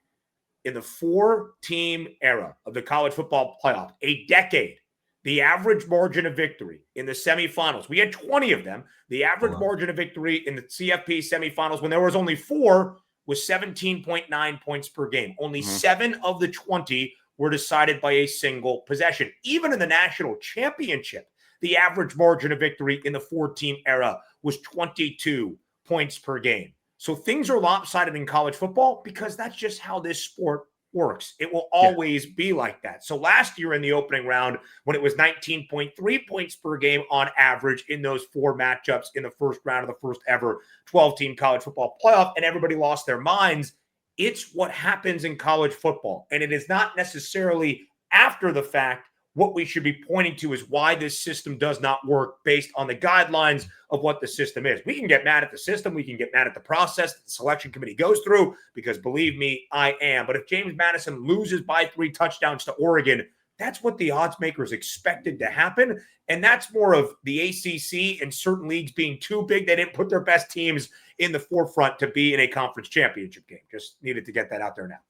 In the 4-team era of the college football playoff, a decade, the average margin of victory in the semifinals, we had 20 of them. The average margin of victory in the CFP semifinals, when there was only 4, was 17.9 points per game. Only 7 of the 20 were decided by a single possession. Even in the national championship, the average margin of victory in the 4-team era was 22 points per game. So things are lopsided in college football because that's just how this sport works. It will always be like that. So last year in the opening round, when it was 19.3 points per game on average in those 4 matchups in the first round of the first ever 12-team college football playoff, and everybody lost their minds, it's what happens in college football. And it is not necessarily after the fact what we should be pointing to is why this system does not work based on the guidelines of what the system is. We can get mad at the system. We can get mad at the process that the selection committee goes through, because believe me, I am. But if James Madison loses by 3 touchdowns to Oregon, that's what the odds makers expected to happen. And that's more of the ACC and certain leagues being too big. They didn't put their best teams in the forefront to be in a conference championship game. Just needed to get that out there now.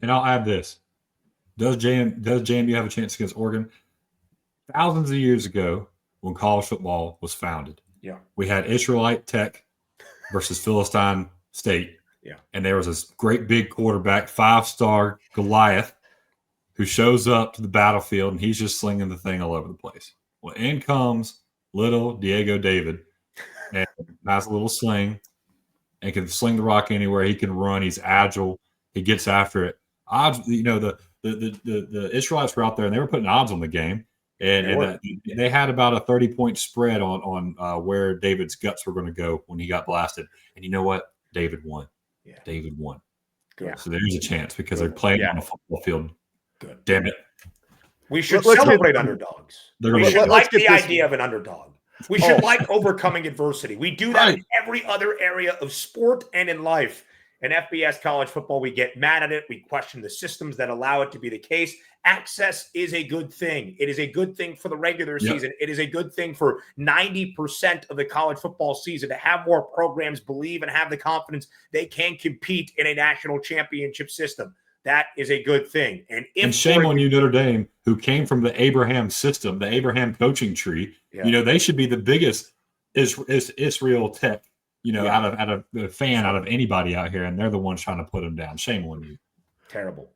And I'll add this. Does JMU have a chance against Oregon? Thousands of years ago, when college football was founded, we had Israelite Tech versus Philistine State. And there was this great big quarterback, 5-star Goliath, who shows up to the battlefield, and he's just slinging the thing all over the place. Well, in comes little Diego David, and has a little sling, and can sling the rock anywhere. He can run. He's agile. He gets after it. Odds, the Israelites were out there, and they were putting odds on the game, and they had about a 30-point spread on where David's guts were going to go when he got blasted. And you know what? David won. David won. Good. So there's a chance because they're playing on a football field. Good. Damn it. We should celebrate underdogs. We should like the idea of an underdog. We should like overcoming adversity. We do that in every other area of sport and in life. In FBS college football, we get mad at it. We question the systems that allow it to be the case. Access is a good thing. It is a good thing for the regular season. It is a good thing for 90% of the college football season to have more programs believe and have the confidence they can compete in a national championship system. That is a good thing. And shame on you, Notre Dame, who came from the Abraham system, the Abraham coaching tree. They should be the biggest Israel Tech, out of the fan, out of anybody out here, and they're the ones trying to put them down. Shame on you. Terrible.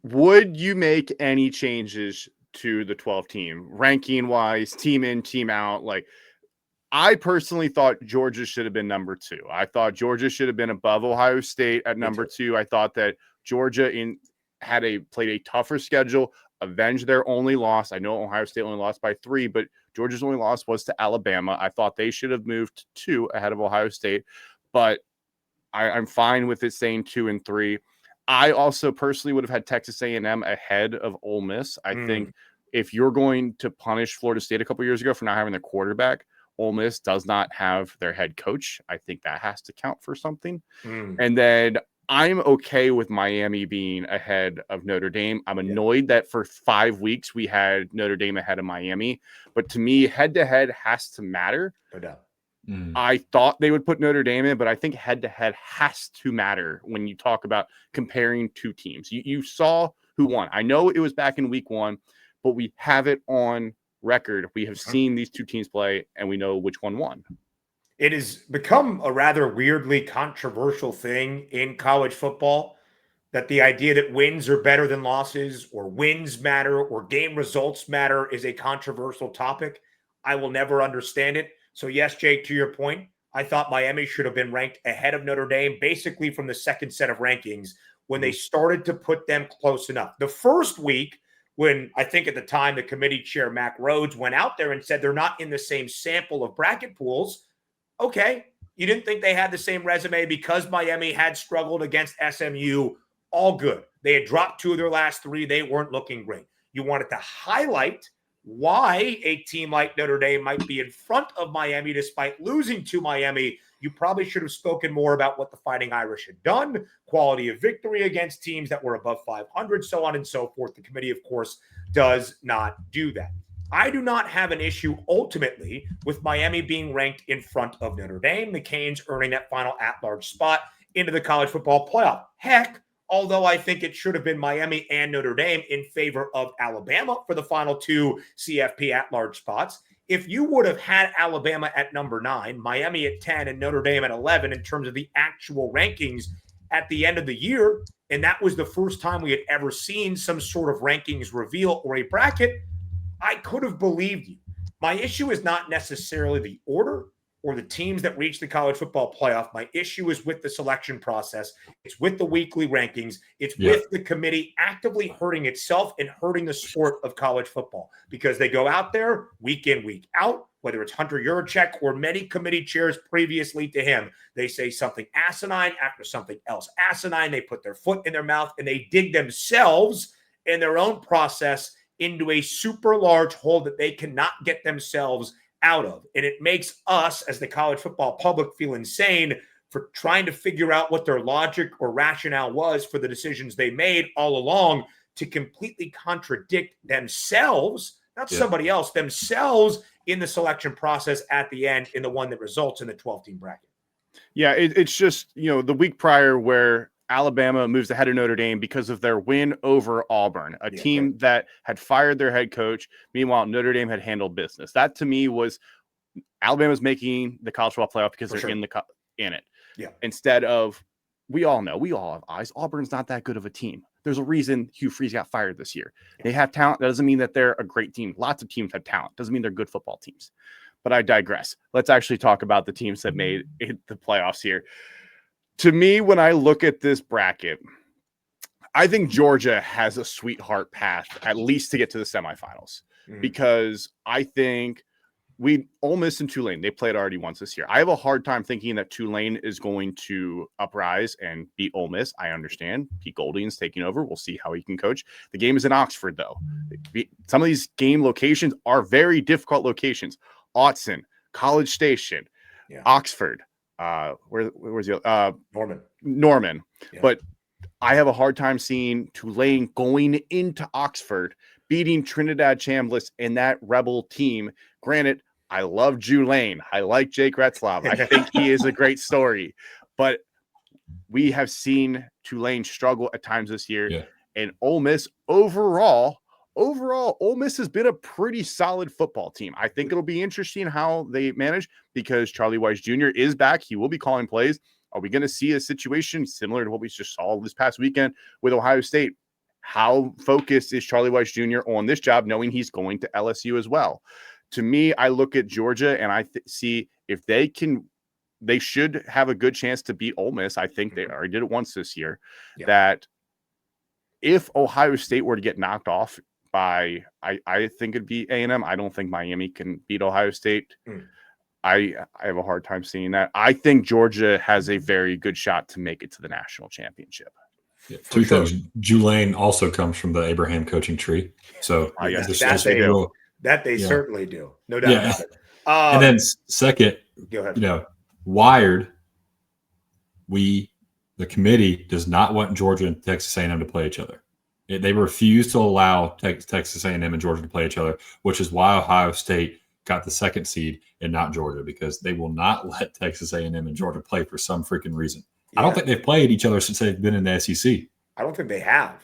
Would you make any changes to the 12 team, ranking wise, team in, team out? Like, I personally thought Georgia should have been number 2. I thought Georgia should have been above Ohio State at number 2. I thought that Georgia played a tougher schedule, avenged their only loss. I know Ohio State only lost by 3, but Georgia's only loss was to Alabama. I thought they should have moved 2 ahead of Ohio State, but I'm fine with it saying 2 and 3. I also personally would have had Texas A&M ahead of Ole Miss. I think if you're going to punish Florida State a couple years ago for not having their quarterback, Ole Miss does not have their head coach. I think that has to count for something. And then I'm okay with Miami being ahead of Notre Dame. I'm annoyed that for 5 weeks we had Notre Dame ahead of Miami. But to me, head-to-head has to matter. No doubt. I thought they would put Notre Dame in, but I think head-to-head has to matter when you talk about comparing 2 teams. You saw who won. I know it was back in week 1, but we have it on record. We have seen these 2 teams play, and we know which one won. It has become a rather weirdly controversial thing in college football that the idea that wins are better than losses, or wins matter, or game results matter is a controversial topic. I will never understand it. So yes, Jake, to your point, I thought Miami should have been ranked ahead of Notre Dame, basically from the second set of rankings when they started to put them close enough. The first week, when I think at the time the committee chair, Mac Rhodes, went out there and said they're not in the same sample of bracket pools. Okay, you didn't think they had the same resume because Miami had struggled against SMU. All good. They had dropped 2 of their last 3. They weren't looking great. You wanted to highlight why a team like Notre Dame might be in front of Miami despite losing to Miami. You probably should have spoken more about what the Fighting Irish had done, quality of victory against teams that were above 500, so on and so forth. The committee, of course, does not do that. I do not have an issue ultimately with Miami being ranked in front of Notre Dame, the Canes earning that final at-large spot into the college football playoff. Heck, although I think it should have been Miami and Notre Dame in favor of Alabama for the final 2 CFP at-large spots. If you would have had Alabama at number 9, Miami at 10, and Notre Dame at 11 in terms of the actual rankings at the end of the year, and that was the first time we had ever seen some sort of rankings reveal or a bracket, I could have believed you. My issue is not necessarily the order or the teams that reach the college football playoff. My issue is with the selection process. It's with the weekly rankings. It's with the committee actively hurting itself and hurting the sport of college football because they go out there week in, week out, whether it's Hunter Yurachek or many committee chairs previously to him. They say something asinine after something else asinine. They put their foot in their mouth and they dig themselves in their own process into a super large hole that they cannot get themselves out of. And it makes us, as the college football public, feel insane for trying to figure out what their logic or rationale was for the decisions they made all along to completely contradict themselves, not somebody else, themselves in the selection process at the end in the one that results in the 12-team bracket. Yeah, it's just, the week prior where Alabama moves ahead of Notre Dame because of their win over Auburn, a team that had fired their head coach. Meanwhile, Notre Dame had handled business. That to me was Alabama's making the college football playoff because they're in it. Yeah. Instead of, we all have eyes. Auburn's not that good of a team. There's a reason Hugh Freeze got fired this year. They have talent. That doesn't mean that they're a great team. Lots of teams have talent. Doesn't mean they're good football teams. But I digress. Let's actually talk about the teams that made it the playoffs here. To me, when I look at this bracket, I think Georgia has a sweetheart path, at least to get to the semifinals, because I think Ole Miss and Tulane, they played already once this year. I have a hard time thinking that Tulane is going to uprise and beat Ole Miss. I understand Pete Golding's taking over. We'll see how he can coach. The game is in Oxford, though. Some of these game locations are very difficult locations. Autzen, College Station, Oxford. Where's the Norman. Yeah. But I have a hard time seeing Tulane going into Oxford, beating Trinidad Chambliss and that Rebel team. Granted, I love Tulane. I like Jake Retzlaff. I think he is a great story. But we have seen Tulane struggle at times this year. Yeah. And Ole Miss overall, Ole Miss has been a pretty solid football team. I think it'll be interesting how they manage because Charlie Weiss Jr. is back. He will be calling plays. Are we going to see a situation similar to what we just saw this past weekend with Ohio State? How focused is Charlie Weiss Jr. on this job, knowing he's going to LSU as well? To me, I look at Georgia and I see if they should have a good chance to beat Ole Miss. I think they already did it once this year. Yeah. That if Ohio State were to get knocked off by, I think it'd be A&M. I don't think Miami can beat Ohio State. I have a hard time seeing that. I think Georgia has a very good shot to make it to the national championship. Yeah, two things. Tulane also comes from the Abraham coaching tree. So that they certainly do. No doubt about it. And then second, go ahead. Wired, the committee does not want Georgia and Texas A&M to play each other. They refuse to allow Texas A&M and Georgia to play each other, which is why Ohio State got the second seed and not Georgia, because they will not let Texas A&M and Georgia play for some freaking reason. Yeah. I don't think they've played each other since they've been in the SEC. I don't think they have.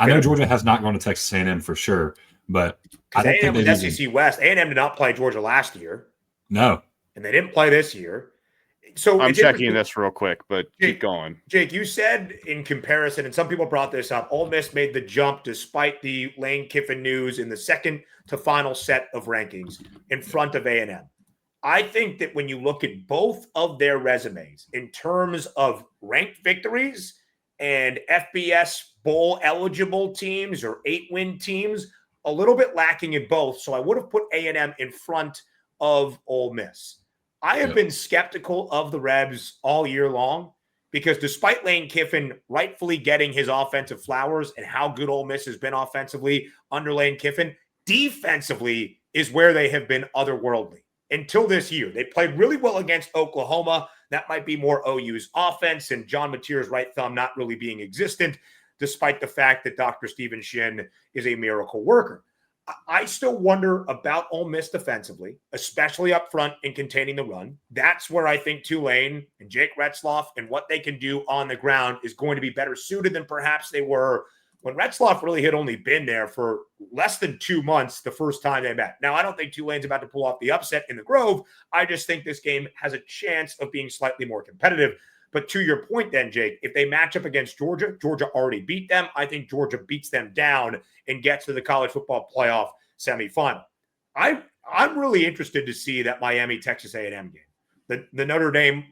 I know Georgia has not gone to Texas A&M for sure, but I don't think they've SEC West. A&M did not play Georgia last year. No. And they didn't play this year. So I'm checking this real quick, but keep going. Jake, you said in comparison, and some people brought this up, Ole Miss made the jump despite the Lane Kiffin news in the second to final set of rankings in front of A&M. I think that when you look at both of their resumes in terms of ranked victories and FBS bowl eligible teams or 8-win teams, a little bit lacking in both. So I would have put A&M in front of Ole Miss. I have been skeptical of the Rebs all year long because despite Lane Kiffin rightfully getting his offensive flowers and how good Ole Miss has been offensively under Lane Kiffin, defensively is where they have been otherworldly until this year. They played really well against Oklahoma. That might be more OU's offense and John Mateer's right thumb not really being existent, despite the fact that Dr. Steven Shin is a miracle worker. I still wonder about Ole Miss defensively, especially up front in containing the run. That's where I think Tulane and Jake Retzlaff and what they can do on the ground is going to be better suited than perhaps they were when Retzlaff really had only been there for less than 2 months the first time they met. Now, I don't think Tulane's about to pull off the upset in the Grove. I just think this game has a chance of being slightly more competitive. But to your point then, Jake, if they match up against Georgia, Georgia already beat them. I think Georgia beats them down and gets to the college football playoff semifinal. I'm really interested to see that Miami-Texas A&M game, the Notre Dame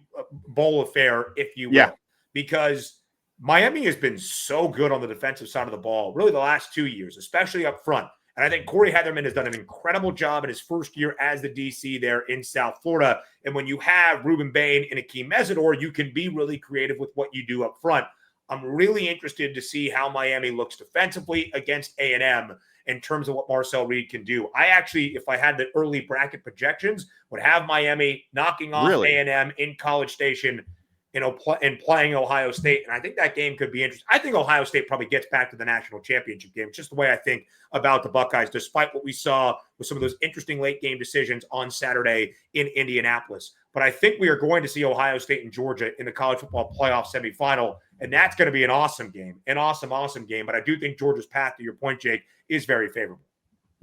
bowl affair, if you will, because Miami has been so good on the defensive side of the ball, really the last 2 years, especially up front. And I think Corey Heatherman has done an incredible job in his first year as the DC there in South Florida. And when you have Ruben Bain and Akeem Mesidor, you can be really creative with what you do up front. I'm really interested to see how Miami looks defensively against A&M in terms of what Marcel Reed can do. I actually, if I had the early bracket projections, would have Miami knocking off A&M in College Station, and playing Ohio State. And I think that game could be interesting. I think Ohio State probably gets back to the national championship game. It's just the way I think about the Buckeyes, despite what we saw with some of those interesting late game decisions on Saturday in Indianapolis. But I think we are going to see Ohio State and Georgia in the college football playoff semifinal. And that's going to be an awesome game, an awesome, awesome game. But I do think Georgia's path, to your point, Jake, is very favorable.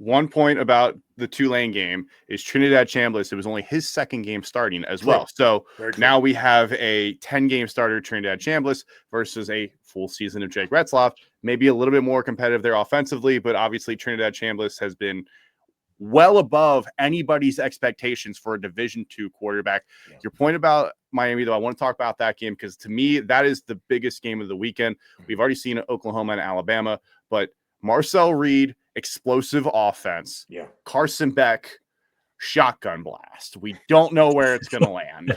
One point about the Tulane game is Trinidad Chambliss. It was only his second game starting as well. So now we have a 10-game starter, Trinidad Chambliss, versus a full season of Jake Retzloff. Maybe a little bit more competitive there offensively, but obviously Trinidad Chambliss has been well above anybody's expectations for a Division II quarterback. Yeah. Your point about Miami, though, I want to talk about that game because to me, that is the biggest game of the weekend. We've already seen Oklahoma and Alabama, but Marcel Reed, explosive offense. Yeah. Carson Beck, shotgun blast. We don't know where it's going to land.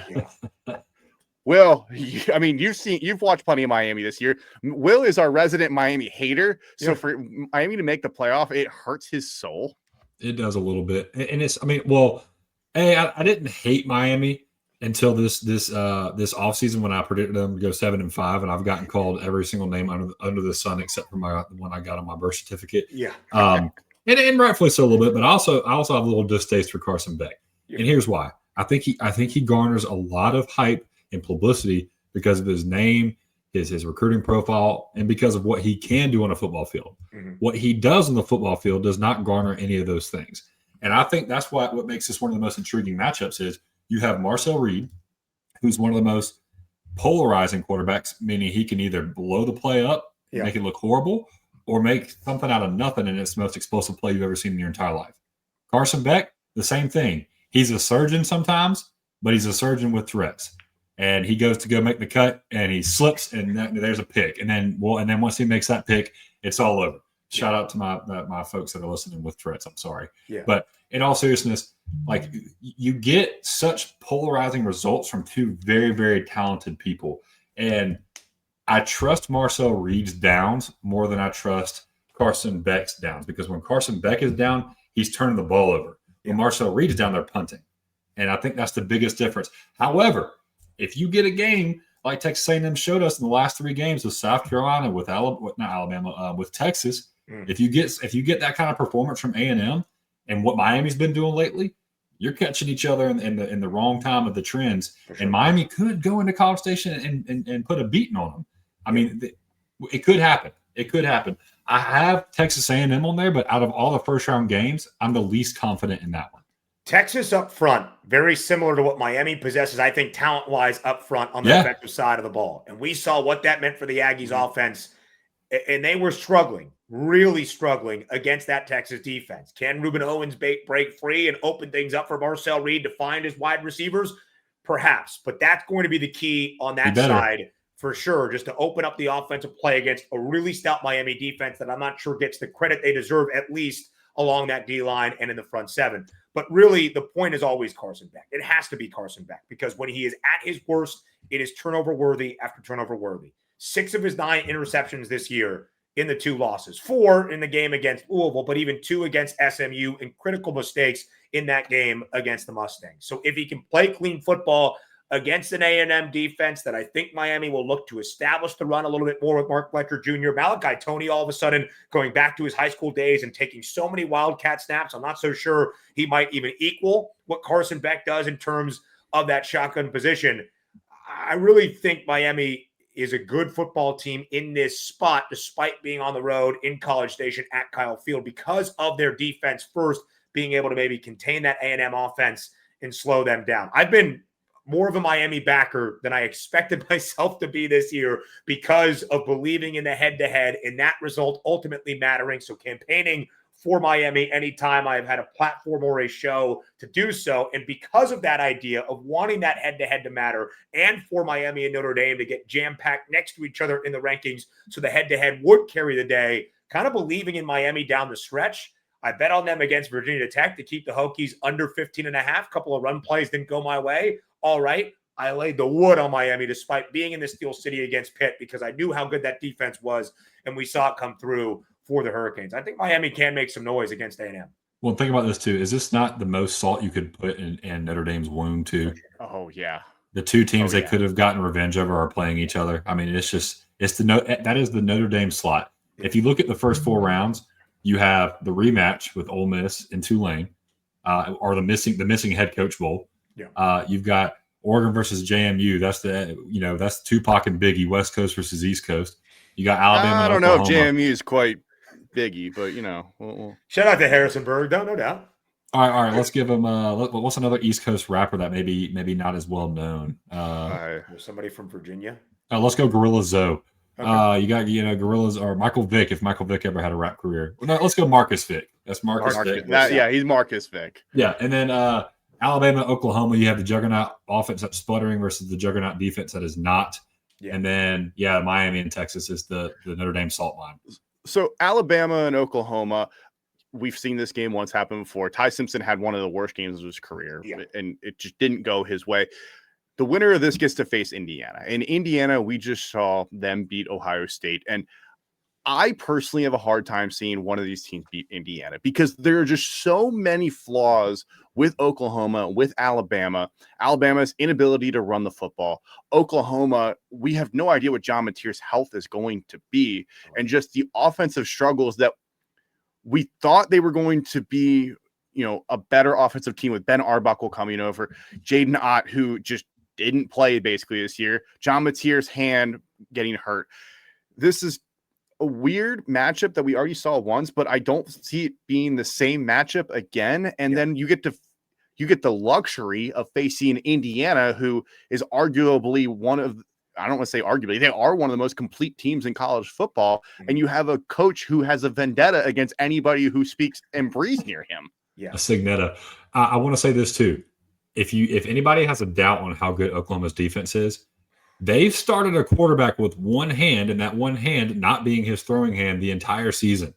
Will, I mean, you've watched plenty of Miami this year. Will is our resident Miami hater. So for Miami to make the playoff, it hurts his soul. It does a little bit. And it's, I mean, well, hey, I didn't hate Miami until this offseason when I predicted them to go 7-5, and I've gotten called every single name under the sun except for the one I got on my birth certificate. Yeah. And rightfully so a little bit, but I also have a little distaste for Carson Beck. Yeah. And here's why. I think he garners a lot of hype and publicity because of his name, his recruiting profile, and because of what he can do on a football field. Mm-hmm. What he does on the football field does not garner any of those things. And I think that's what makes this one of the most intriguing matchups is you have Marcel Reed, who's one of the most polarizing quarterbacks, meaning he can either blow the play up, make it look horrible, or make something out of nothing and it's the most explosive play you've ever seen in your entire life. Carson Beck, the same thing. He's a surgeon sometimes, but he's a surgeon with threats. And he goes to go make the cut, and he slips, and there's a pick. And then once he makes that pick, it's all over. Shout out to my folks that are listening with threats. I'm sorry. Yeah. But in all seriousness, like you get such polarizing results from two very, very talented people. And I trust Marcel Reed's downs more than I trust Carson Beck's downs, because when Carson Beck is down, he's turning the ball over. When Marcel Reed is down, they're punting. And I think that's the biggest difference. However, if you get a game like Texas A&M showed us in the last 3 games with South Carolina, with with Texas, if you get that kind of performance from A&M and what Miami's been doing lately, you're catching each other in the wrong time of the trends. Sure. And Miami could go into College Station and put a beating on them. I mean, it could happen. It could happen. I have Texas A&M on there, but out of all the first-round games, I'm the least confident in that one. Texas up front, very similar to what Miami possesses, I think, talent-wise up front on the defensive side of the ball. And we saw what that meant for the Aggies offense, and they were struggling, really struggling against that Texas defense. Can Ruben Owens break free and open things up for Marcel Reed to find his wide receivers? Perhaps, but that's going to be the key on that side for sure, just to open up the offensive play against a really stout Miami defense that I'm not sure gets the credit they deserve, at least along that D-line and in the front seven. But really, the point is always Carson Beck. It has to be Carson Beck, because when he is at his worst, it is turnover worthy after turnover worthy. 6 of his 9 interceptions this year in the 2 losses. 4 in the game against Louisville, but even 2 against SMU, and critical mistakes in that game against the Mustangs. So if he can play clean football against an A&M defense that I think Miami will look to establish the run a little bit more with Mark Fletcher Jr., Malachi Toney all of a sudden going back to his high school days and taking so many Wildcat snaps, I'm not so sure he might even equal what Carson Beck does in terms of that shotgun position. I really think Miami is a good football team in this spot, despite being on the road in College Station at Kyle Field, because of their defense first being able to maybe contain that A&M offense and slow them down. I've been more of a Miami backer than I expected myself to be this year because of believing in the head-to-head and that result ultimately mattering. So campaigning for Miami anytime I've had a platform or a show to do so. And because of that idea of wanting that head-to-head to matter, and for Miami and Notre Dame to get jam-packed next to each other in the rankings so the head-to-head would carry the day, kind of believing in Miami down the stretch, I bet on them against Virginia Tech to keep the Hokies under 15.5. A couple of run plays didn't go my way. All right, I laid the wood on Miami despite being in the Steel City against Pitt because I knew how good that defense was, and we saw it come through for the Hurricanes. I think Miami can make some noise against A&M. Well, think about this too. Is this not the most salt you could put in Notre Dame's wound too? Oh yeah. The two teams Oh, they yeah. could have gotten revenge over are playing each other. I mean, that is the Notre Dame slot. If you look at the first 4 rounds, you have the rematch with Ole Miss and Tulane, or the missing head coach bowl. Yeah. You've got Oregon versus JMU. That's Tupac and Biggie, West Coast versus East Coast. You got Alabama. I and don't know if Oklahoma. JMU is quite Biggie, but we'll... Shout out to Harrisonburg, no doubt. All right. Let's give them. What's another East Coast rapper that maybe not as well known? Somebody from Virginia. Let's go Gorilla Zoe. Okay. You got Gorillas or Michael Vick if Michael Vick ever had a rap career. No, let's go Marcus Vick. That's Marcus Vick. He's Marcus Vick. Yeah, and then Alabama, Oklahoma. You have the juggernaut offense that's sputtering versus the juggernaut defense that is not. Yeah. And then Miami and Texas is the Notre Dame salt line. So Alabama and Oklahoma. We've seen this game once happen before. Ty Simpson had one of the worst games of his career, and it just didn't go his way. The winner of this gets to face Indiana. In Indiana, we just saw them beat Ohio State. And I personally have a hard time seeing one of these teams beat Indiana because there are just so many flaws with Oklahoma, with Alabama. Alabama's inability to run the football. Oklahoma, we have no idea what John Mateer's health is going to be. And just the offensive struggles that we thought they were going to be, a better offensive team with Ben Arbuckle coming over, Jaden Ott, who just didn't play basically this year, John Mateer's hand getting hurt. This is a weird matchup that we already saw once, but I don't see it being the same matchup again. And then you get the luxury of facing Indiana, who is arguably I don't want to say arguably, they are one of the most complete teams in college football. And you have a coach who has a vendetta against anybody who speaks and breathes near him. Yeah. A Signetta. I want to say this too. If anybody has a doubt on how good Oklahoma's defense is, they've started a quarterback with one hand, and that one hand not being his throwing hand the entire season.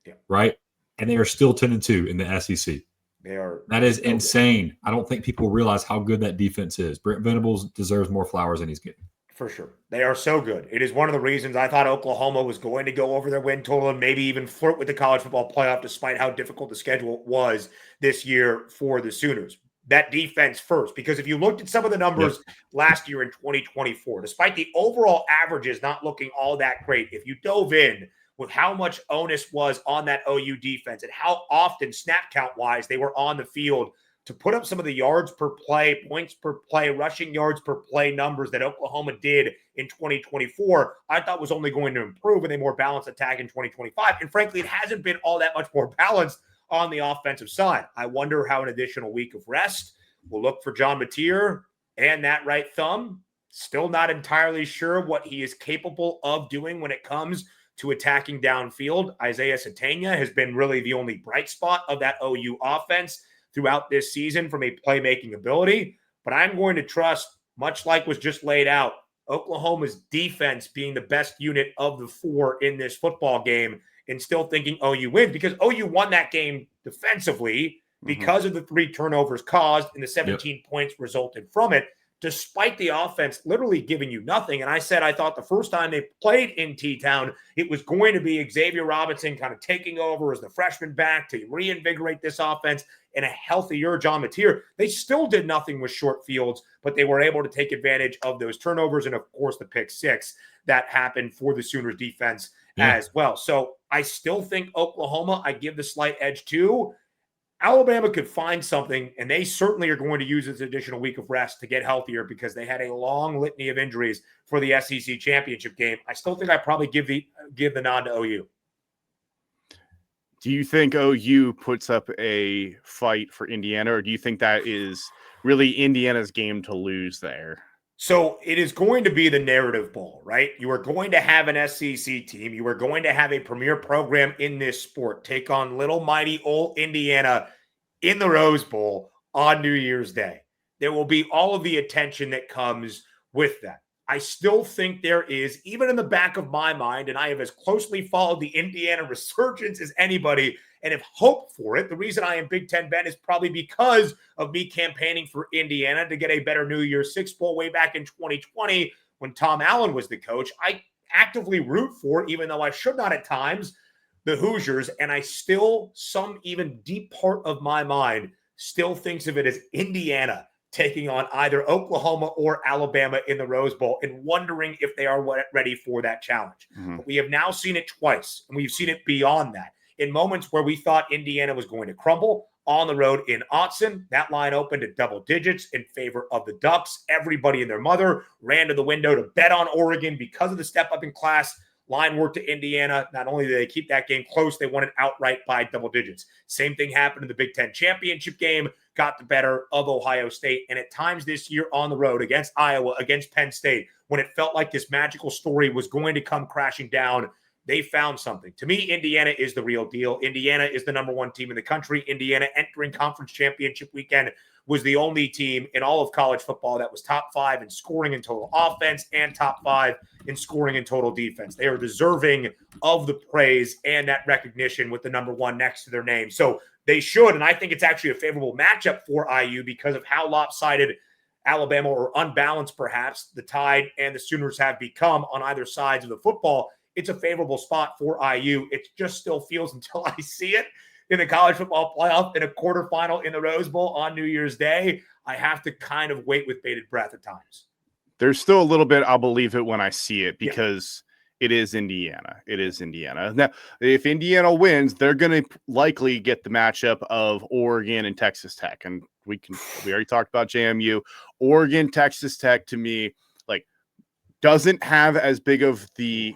Yeah. Right? And they are still 10-2 in the SEC. That is insane. I don't think people realize how good that defense is. Brent Venables deserves more flowers than he's getting. For sure. They are so good. It is one of the reasons I thought Oklahoma was going to go over their win total and maybe even flirt with the college football playoff despite how difficult the schedule was this year for the Sooners. That defense first, because if you looked at some of the numbers last year in 2024, despite the overall averages not looking all that great, if you dove in with how much onus was on that OU defense and how often snap count wise they were on the field to put up some of the yards per play, points per play, rushing yards per play numbers that Oklahoma did in 2024, I thought was only going to improve with a more balanced attack in 2025. And frankly, it hasn't been all that much more balanced on the offensive side. I wonder how an additional week of rest will look for John Mateer and that right thumb. Still not entirely sure what he is capable of doing when it comes to attacking downfield. Isaiah Satania has been really the only bright spot of that OU offense throughout this season from a playmaking ability. But I'm going to trust, much like was just laid out, Oklahoma's defense being the best unit of the 4 in this football game and still thinking OU wins because OU won that game defensively because of the 3 turnovers caused and the 17 points resulted from it, despite the offense literally giving you nothing. And I said I thought the first time they played in T-Town, it was going to be Xavier Robinson kind of taking over as the freshman back to reinvigorate this offense and a healthier John Mateer. They still did nothing with short fields, but they were able to take advantage of those turnovers and, of course, the pick 6 that happened for the Sooners defense as well. So I still think Oklahoma, I give the slight edge to. Alabama could find something, and they certainly are going to use this additional week of rest to get healthier because they had a long litany of injuries for the SEC championship game. I still think I probably give the nod to OU. Do you think OU puts up a fight for Indiana, or do you think that is really Indiana's game to lose there? So it is going to be the narrative ball, right? You are going to have an SEC team. You are going to have a premier program in this sport take on little mighty old Indiana in the Rose Bowl on New Year's Day. There will be all of the attention that comes with that. I still think there is, even in the back of my mind, and I have as closely followed the Indiana resurgence as anybody and have hoped for it. The reason I am Big Ten Ben is probably because of me campaigning for Indiana to get a better New Year's Six Bowl way back in 2020 when Tom Allen was the coach. I actively root for, even though I should not at times, the Hoosiers, and I still, some even deep part of my mind, still thinks of it as Indiana taking on either Oklahoma or Alabama in the Rose Bowl and wondering if they are ready for that challenge. Mm-hmm. But we have now seen it twice, and we've seen it beyond that. In moments where we thought Indiana was going to crumble on the road in Autzen, that line opened at double digits in favor of the Ducks. Everybody and their mother ran to the window to bet on Oregon because of the step up in class. Line worked to Indiana. Not only did they keep that game close, they won it outright by double digits. Same thing happened in the Big Ten championship game, got the better of Ohio State. And at times this year on the road against Iowa, against Penn State, when it felt like this magical story was going to come crashing down, they found something. To me, Indiana is the real deal. Indiana is the number one team in the country. Indiana entering conference championship weekend was the only team in all of college football that was top 5 in scoring in total offense and top 5 in scoring in total defense. They are deserving of the praise and that recognition with the number one next to their name. So they should, and I think it's actually a favorable matchup for IU because of how lopsided Alabama, or unbalanced perhaps, the Tide and the Sooners have become on either sides of the football. It's a favorable spot for IU. It just still feels, until I see it in the college football playoff in a quarterfinal in the Rose Bowl on New Year's Day, I have to kind of wait with bated breath at times. There's still a little bit, I'll believe it when I see it, because it is Indiana. It is Indiana. Now, if Indiana wins, they're going to likely get the matchup of Oregon and Texas Tech. And we already talked about JMU. Oregon, Texas Tech, to me, like, doesn't have as big of the,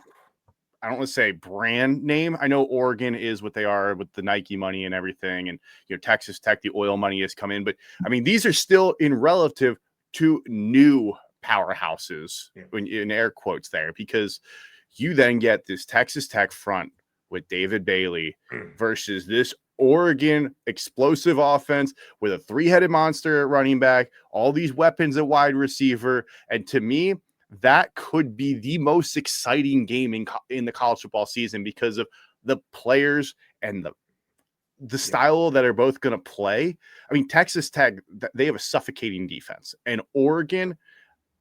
I don't want to say brand name. I know Oregon is what they are with the Nike money and everything. And, Texas Tech, the oil money has come in. But, I mean, these are still in relative to new powerhouses, in air quotes there, because you then get this Texas Tech front with David Bailey versus this Oregon explosive offense with a 3-headed monster at running back, all these weapons at wide receiver. And to me, that could be the most exciting game in the college football season because of the players and the style that are both going to play. I mean, Texas Tech, they have a suffocating defense, and Oregon,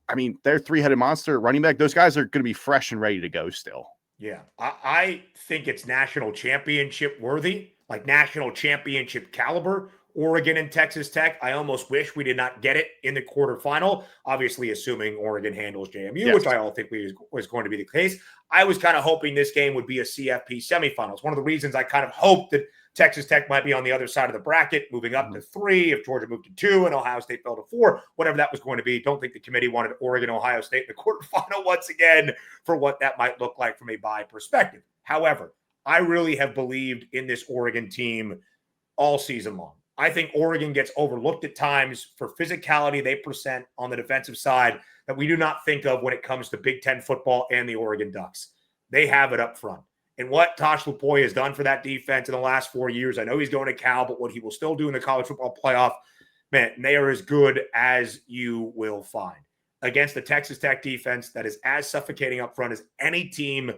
I mean, their 3-headed monster running back, those guys are going to be fresh and ready to go still. Yeah, I think it's national championship worthy, like national championship caliber. Oregon and Texas Tech, I almost wish we did not get it in the quarterfinal, obviously assuming Oregon handles JMU, which I all think was going to be the case. I was kind of hoping this game would be a CFP semifinals. One of the reasons I kind of hoped that Texas Tech might be on the other side of the bracket, moving up to 3, if Georgia moved to 2 and Ohio State fell to 4, whatever that was going to be. Don't think the committee wanted Oregon, Ohio State in the quarterfinal once again for what that might look like from a bye perspective. However, I really have believed in this Oregon team all season long. I think Oregon gets overlooked at times for physicality they present on the defensive side that we do not think of when it comes to Big Ten football and the Oregon Ducks. They have it up front. And what Tosh Lupoy has done for that defense in the last 4 years, I know he's going to Cal, but what he will still do in the college football playoff, man, they are as good as you will find against the Texas Tech defense that is as suffocating up front as any team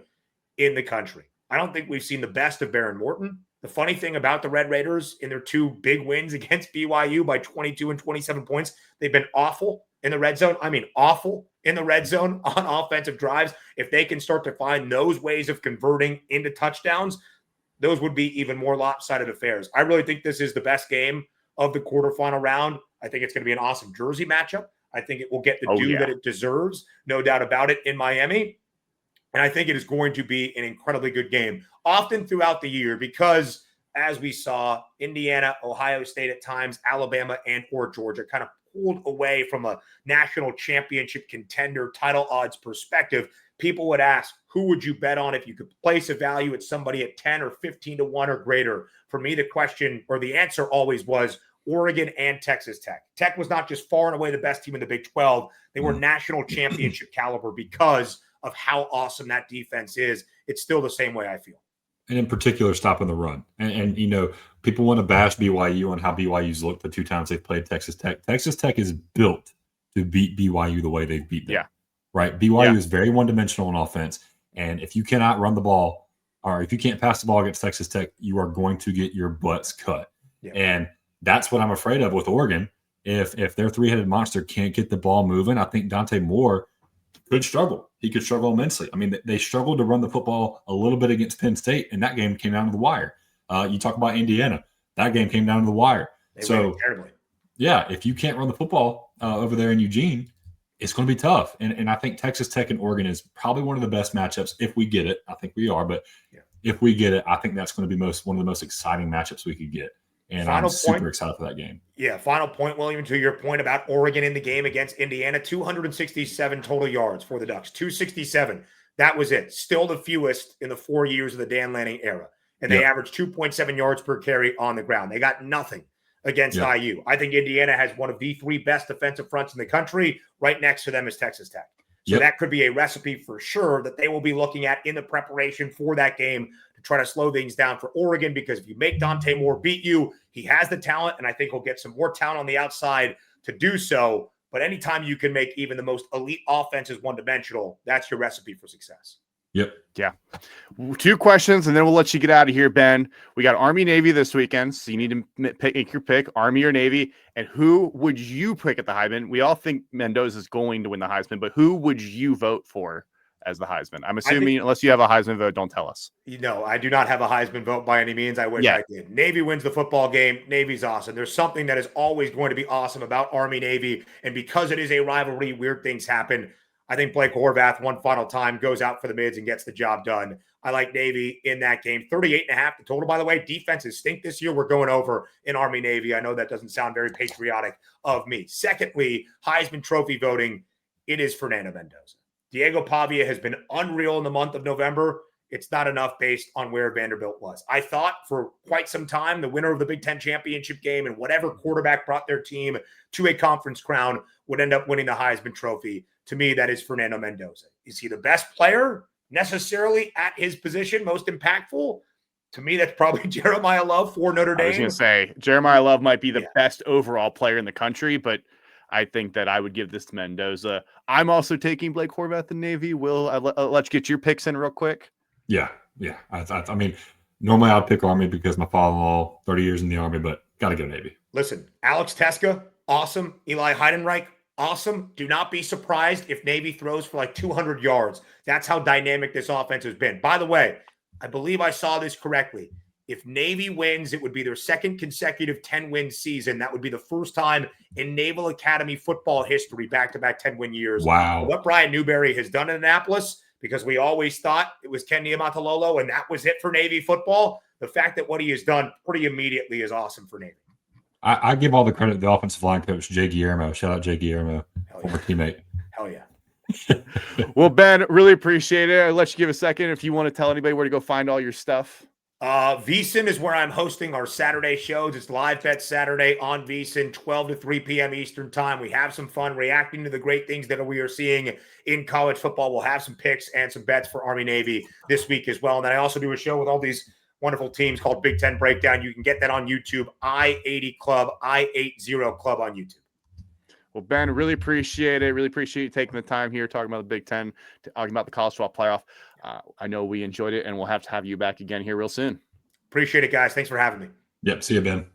in the country. I don't think we've seen the best of Baron Morton. The funny thing about the Red Raiders in their 2 big wins against BYU by 22 and 27 points, they've been awful in the red zone. I mean, awful in the red zone on offensive drives. If they can start to find those ways of converting into touchdowns, those would be even more lopsided affairs. I really think this is the best game of the quarterfinal round. I think it's going to be an awesome Jersey matchup. I think it will get the due that it deserves, no doubt about it, in Miami. And I think it is going to be an incredibly good game often throughout the year because, as we saw, Indiana, Ohio State at times, Alabama, and or Georgia kind of pulled away from a national championship contender title odds perspective. People would ask, who would you bet on if you could place a value at somebody at 10 or 15 to 1 or greater? For me, the question or the answer always was Oregon and Texas Tech. Tech was not just far and away the best team in the Big 12. They were national championship caliber because of how awesome that defense is. It's still the same way I feel. And in particular, stopping the run. And people want to bash BYU on how BYU's looked the 2 times they've played Texas Tech. Texas Tech is built to beat BYU the way they've beat them. Yeah. right? BYU Yeah. is very one-dimensional on offense, and if you cannot run the ball or if you can't pass the ball against Texas Tech, you are going to get your butts cut. Yeah. And that's what I'm afraid of with Oregon. If their three-headed monster can't get the ball moving, I think Dante Moore could struggle. He could struggle immensely. I mean, they struggled to run the football a little bit against Penn State, and that game came down to the wire. You talk about Indiana. That game came down to the wire. They ran it terribly. Yeah, if you can't run the football over there in Eugene, it's going to be tough. And I think Texas Tech and Oregon is probably one of the best matchups if we get it. I think we are. But if we get it, I think that's going to be one of the most exciting matchups we could get. And I'm super excited for that game. Yeah, final point, William, to your point about Oregon in the game against Indiana, 267 total yards for the Ducks, 267. That was it. Still the fewest in the 4 years of the Dan Lanning era. And they averaged 2.7 yards per carry on the ground. They got nothing against IU. I think Indiana has one of the 3 best defensive fronts in the country. Right next to them is Texas Tech. So that could be a recipe for sure that they will be looking at in the preparation for that game to try to slow things down for Oregon, because if you make Dante Moore beat you, he has the talent, and I think he'll get some more talent on the outside to do so. But anytime you can make even the most elite offenses one-dimensional, that's your recipe for success. Yep. Yeah. 2 questions, and then we'll let you get out of here, Ben. We got Army-Navy this weekend, so you need to make your pick, Army or Navy. And who would you pick at the Heisman? We all think Mendoza is going to win the Heisman, but who would you vote for as the Heisman? I'm assuming, unless you have a Heisman vote, don't tell us. No, I do not have a Heisman vote by any means. I wish I did. Navy wins the football game. Navy's awesome. There's something that is always going to be awesome about Army-Navy, and because it is a rivalry, weird things happen. I think Blake Horvath one final time goes out for the mids and gets the job done. I like Navy in that game. 38.5 the total, by the way. Defenses stink this year. We're going over in Army-Navy. I know that doesn't sound very patriotic of me. Secondly, Heisman Trophy voting, it is Fernando Mendoza. Diego Pavia has been unreal in the month of November. It's not enough based on where Vanderbilt was. I thought for quite some time the winner of the Big Ten championship game and whatever quarterback brought their team to a conference crown would end up winning the Heisman Trophy. To me, that is Fernando Mendoza. Is he the best player necessarily at his position, most impactful? To me, that's probably Jeremiah Love for Notre Dame. I was going to say, Jeremiah Love might be the best overall player in the country, but I think that I would give this to Mendoza. I'm also taking Blake Horvath in Navy. Will, I'll let you get your picks in real quick. Yeah. I mean, normally I'd pick Army because my father-in-law, 30 years in the Army, but got to go Navy. Listen, Alex Teska, awesome. Eli Heidenreich, awesome. Do not be surprised if Navy throws for like 200 yards. That's how dynamic this offense has been. By the way, I believe I saw this correctly. If Navy wins, it would be their second consecutive 10-win season. That would be the first time in Naval Academy football history, back-to-back 10-win years. Wow. What Brian Newberry has done in Annapolis, because we always thought it was Ken Niumatalolo, and that was it for Navy football. The fact that what he has done pretty immediately is awesome for Navy. I give all the credit to the offensive line coach, Jay Guillermo. Shout out Jay Guillermo, former teammate. Hell yeah. Well, Ben, really appreciate it. I'll let you give a second if you want to tell anybody where to go find all your stuff. VSiN is where I'm hosting our Saturday shows. It's Live Bet Saturday on VSiN, 12 to 3 p.m. Eastern time. We have some fun reacting to the great things that we are seeing in college football. We'll have some picks and some bets for Army-Navy this week as well. And then I also do a show with all these wonderful teams called Big Ten Breakdown. You can get that on YouTube, I-80 Club, I-80 Club on YouTube. Well, Ben, really appreciate it. Really appreciate you taking the time here, talking about the Big Ten, talking about the college football playoff. I know we enjoyed it, and we'll have to have you back again here real soon. Appreciate it, guys. Thanks for having me. Yep. See you, Ben.